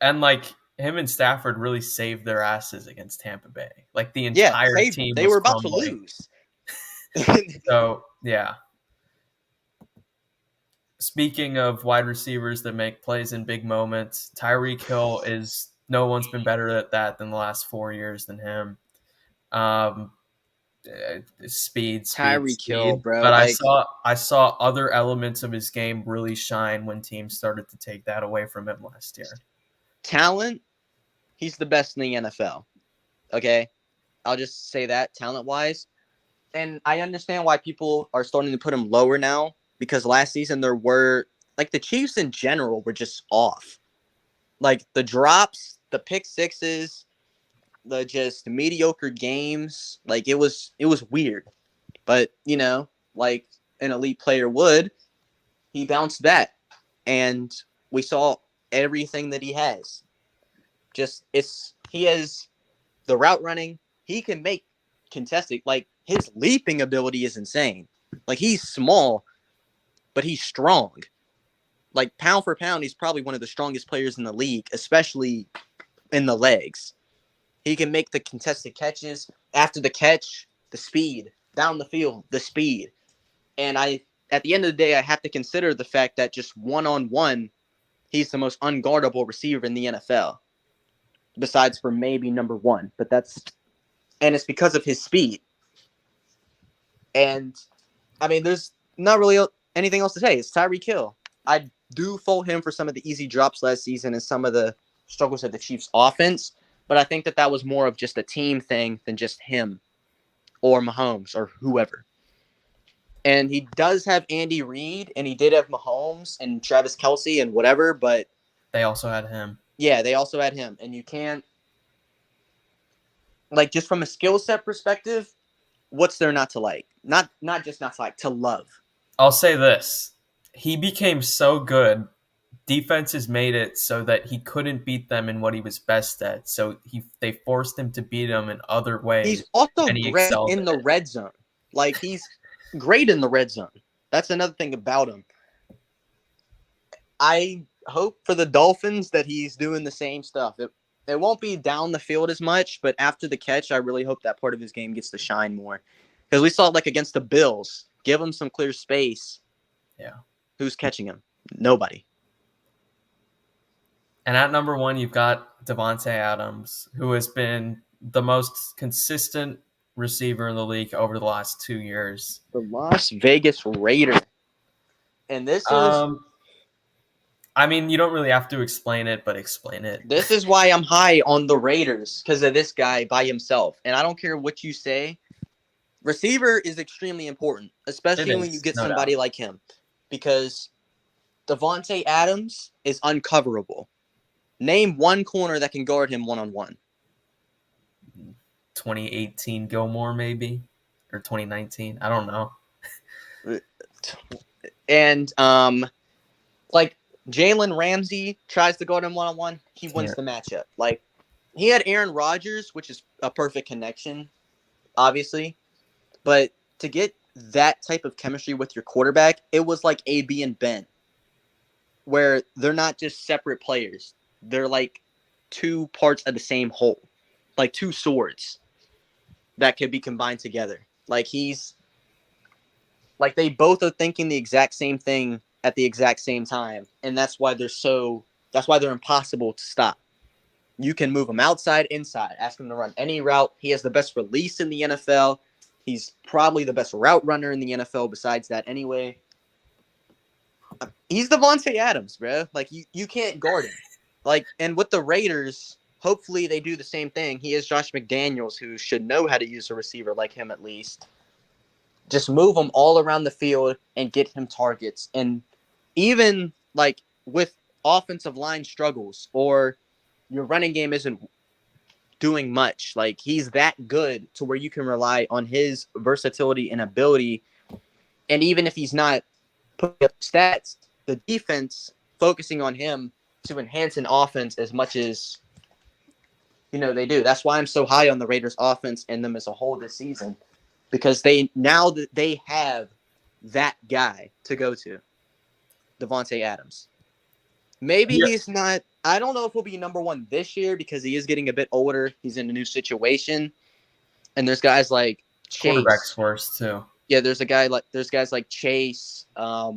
And like him and Stafford really saved their asses against Tampa Bay. Like the entire team, they were about to lose. So yeah. Speaking of wide receivers that make plays in big moments, Tyreek Hill no one's been better at that than the last 4 years than him. Speed. Tyreek Hill, bro. But I saw other elements of his game really shine when teams started to take that away from him last year. Talent, he's the best in the NFL. Okay? I'll just say that, talent-wise. And I understand why people are starting to put him lower now, because last season there were, like, the Chiefs in general were just off. Like, the drops, the pick sixes, the just mediocre games, like, it was weird. But, you know, like an elite player would, he bounced back. And we saw everything that he has. He has the route running. He can make contested. Like, his leaping ability is insane. Like, he's small, but he's strong. Like, pound for pound, he's probably one of the strongest players in the league, especially in the legs. He can make the contested catches. After the catch, the speed. Down the field, the speed. And at the end of the day, I have to consider the fact that just one-on-one, he's the most unguardable receiver in the NFL. Besides for maybe number 1. And it's because of his speed. And, I mean, there's not really anything else to say. It's Tyreek Hill. I do fault him for some of the easy drops last season and some of the struggles of the Chiefs' offense. But I think that was more of just a team thing than just him or Mahomes or whoever. And he does have Andy Reid, and he did have Mahomes and Travis Kelce and whatever, but they also had him. Yeah, they also had him. And you can't, like, just from a skill set perspective, what's there not to like? Not just not to like, to love. I'll say this. He became so good, defenses made it so that he couldn't beat them in what he was best at. So they forced him to beat them in other ways. He's also great in the red zone. Like, he's great in the red zone. That's another thing about him. I hope for the Dolphins that he's doing the same stuff. It won't be down the field as much, but after the catch, I really hope that part of his game gets to shine more. Because we saw it like against the Bills. Give him some clear space. Yeah. Who's catching him? Nobody. And at number 1, you've got Devonta Adams, who has been the most consistent receiver in the league over the last 2 years. The Las Vegas Raider. And this is... I mean, you don't really have to explain it, but explain it. This is why I'm high on the Raiders, because of this guy by himself. And I don't care what you say. Receiver is extremely important, especially when you get somebody like him. Because Devonta Adams is uncoverable. Name one corner that can guard him one-on-one. 2018 Gilmore, maybe, or 2019. I don't know. And like Jalen Ramsey tries to guard him one-on-one, he wins the matchup. Like he had Aaron Rodgers, which is a perfect connection, obviously, but to get that type of chemistry with your quarterback, it was like AB and Ben, where they're not just separate players. They're like two parts of the same whole, like two swords that could be combined together. Like they both are thinking the exact same thing at the exact same time, and that's why they're impossible to stop. You can move him outside, inside, ask him to run any route. He has the best release in the NFL. He's probably the best route runner in the NFL besides that anyway. He's Devonta Adams, bro. Like, you can't guard him. Like, and with the Raiders, hopefully they do the same thing. He is Josh McDaniels, who should know how to use a receiver like him at least. Just move him all around the field and get him targets. And even, like, with offensive line struggles or your running game isn't doing much, like, he's that good to where you can rely on his versatility and ability. And even if he's not putting up stats, the defense focusing on him to enhance an offense as much as, they do. That's why I'm so high on the Raiders offense and them as a whole this season, because now that they have that guy to go to, Devonta Adams. Maybe he's not, I don't know if he'll be number one this year because he is getting a bit older. He's in a new situation. And there's guys like Chase. Quarterback's worse too. Yeah, there's guys like Chase,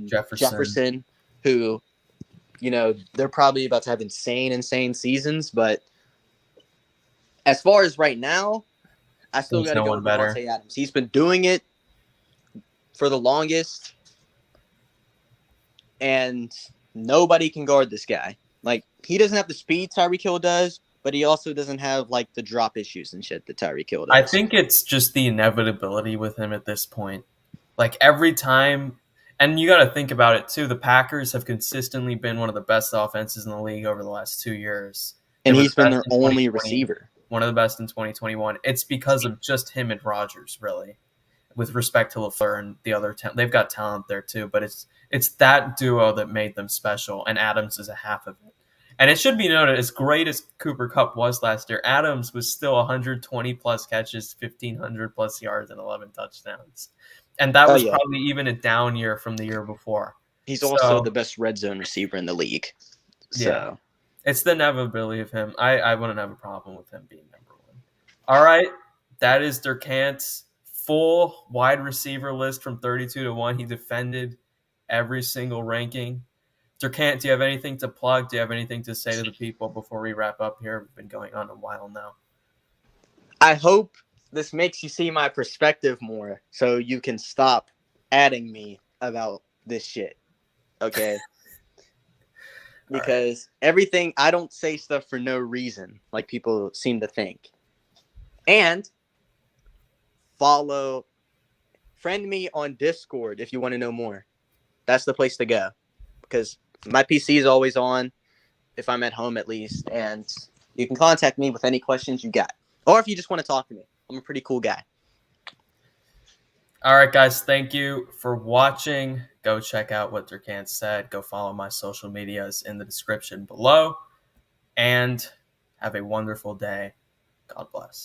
Jefferson, who, they're probably about to have insane seasons. But as far as right now, I still got to go with Devonta Adams. He's been doing it for the longest, and nobody can guard this guy. Like, he doesn't have the speed Tyreek Hill does, but he also doesn't have, like, the drop issues and shit that Tyreek Hill does. I think it's just the inevitability with him at this point. Like, every time, and you got to think about it, too, the Packers have consistently been one of the best offenses in the league over the last 2 years. And he's been their only receiver. One of the best in 2021. It's because of just him and Rodgers, really, with respect to LaFleur and the other talent. They've got talent there, too, but it's that duo that made them special, and Adams is a half of it. And it should be noted, as great as Cooper Kupp was last year, Adams was still 120-plus catches, 1,500-plus yards, and 11 touchdowns. And that was probably even a down year from the year before. He's also the best red zone receiver in the league. So. Yeah. It's the inevitability of him. I wouldn't have a problem with him being number one. All right. That is Durcant's full wide receiver list from 32 to 1. He defended every single ranking. Durcant, do you have anything to plug? Do you have anything to say to the people before we wrap up here? We've been going on a while now. I hope this makes you see my perspective more so you can stop adding me about this shit. Okay? Because everything, I don't say stuff for no reason, like people seem to think. And friend me on Discord if you want to know more. That's the place to go. Because my PC is always on, if I'm at home at least. And you can contact me with any questions you got. Or if you just want to talk to me. I'm a pretty cool guy. All right, guys. Thank you for watching. Go check out what Durcant said. Go follow my social medias in the description below. And have a wonderful day. God bless.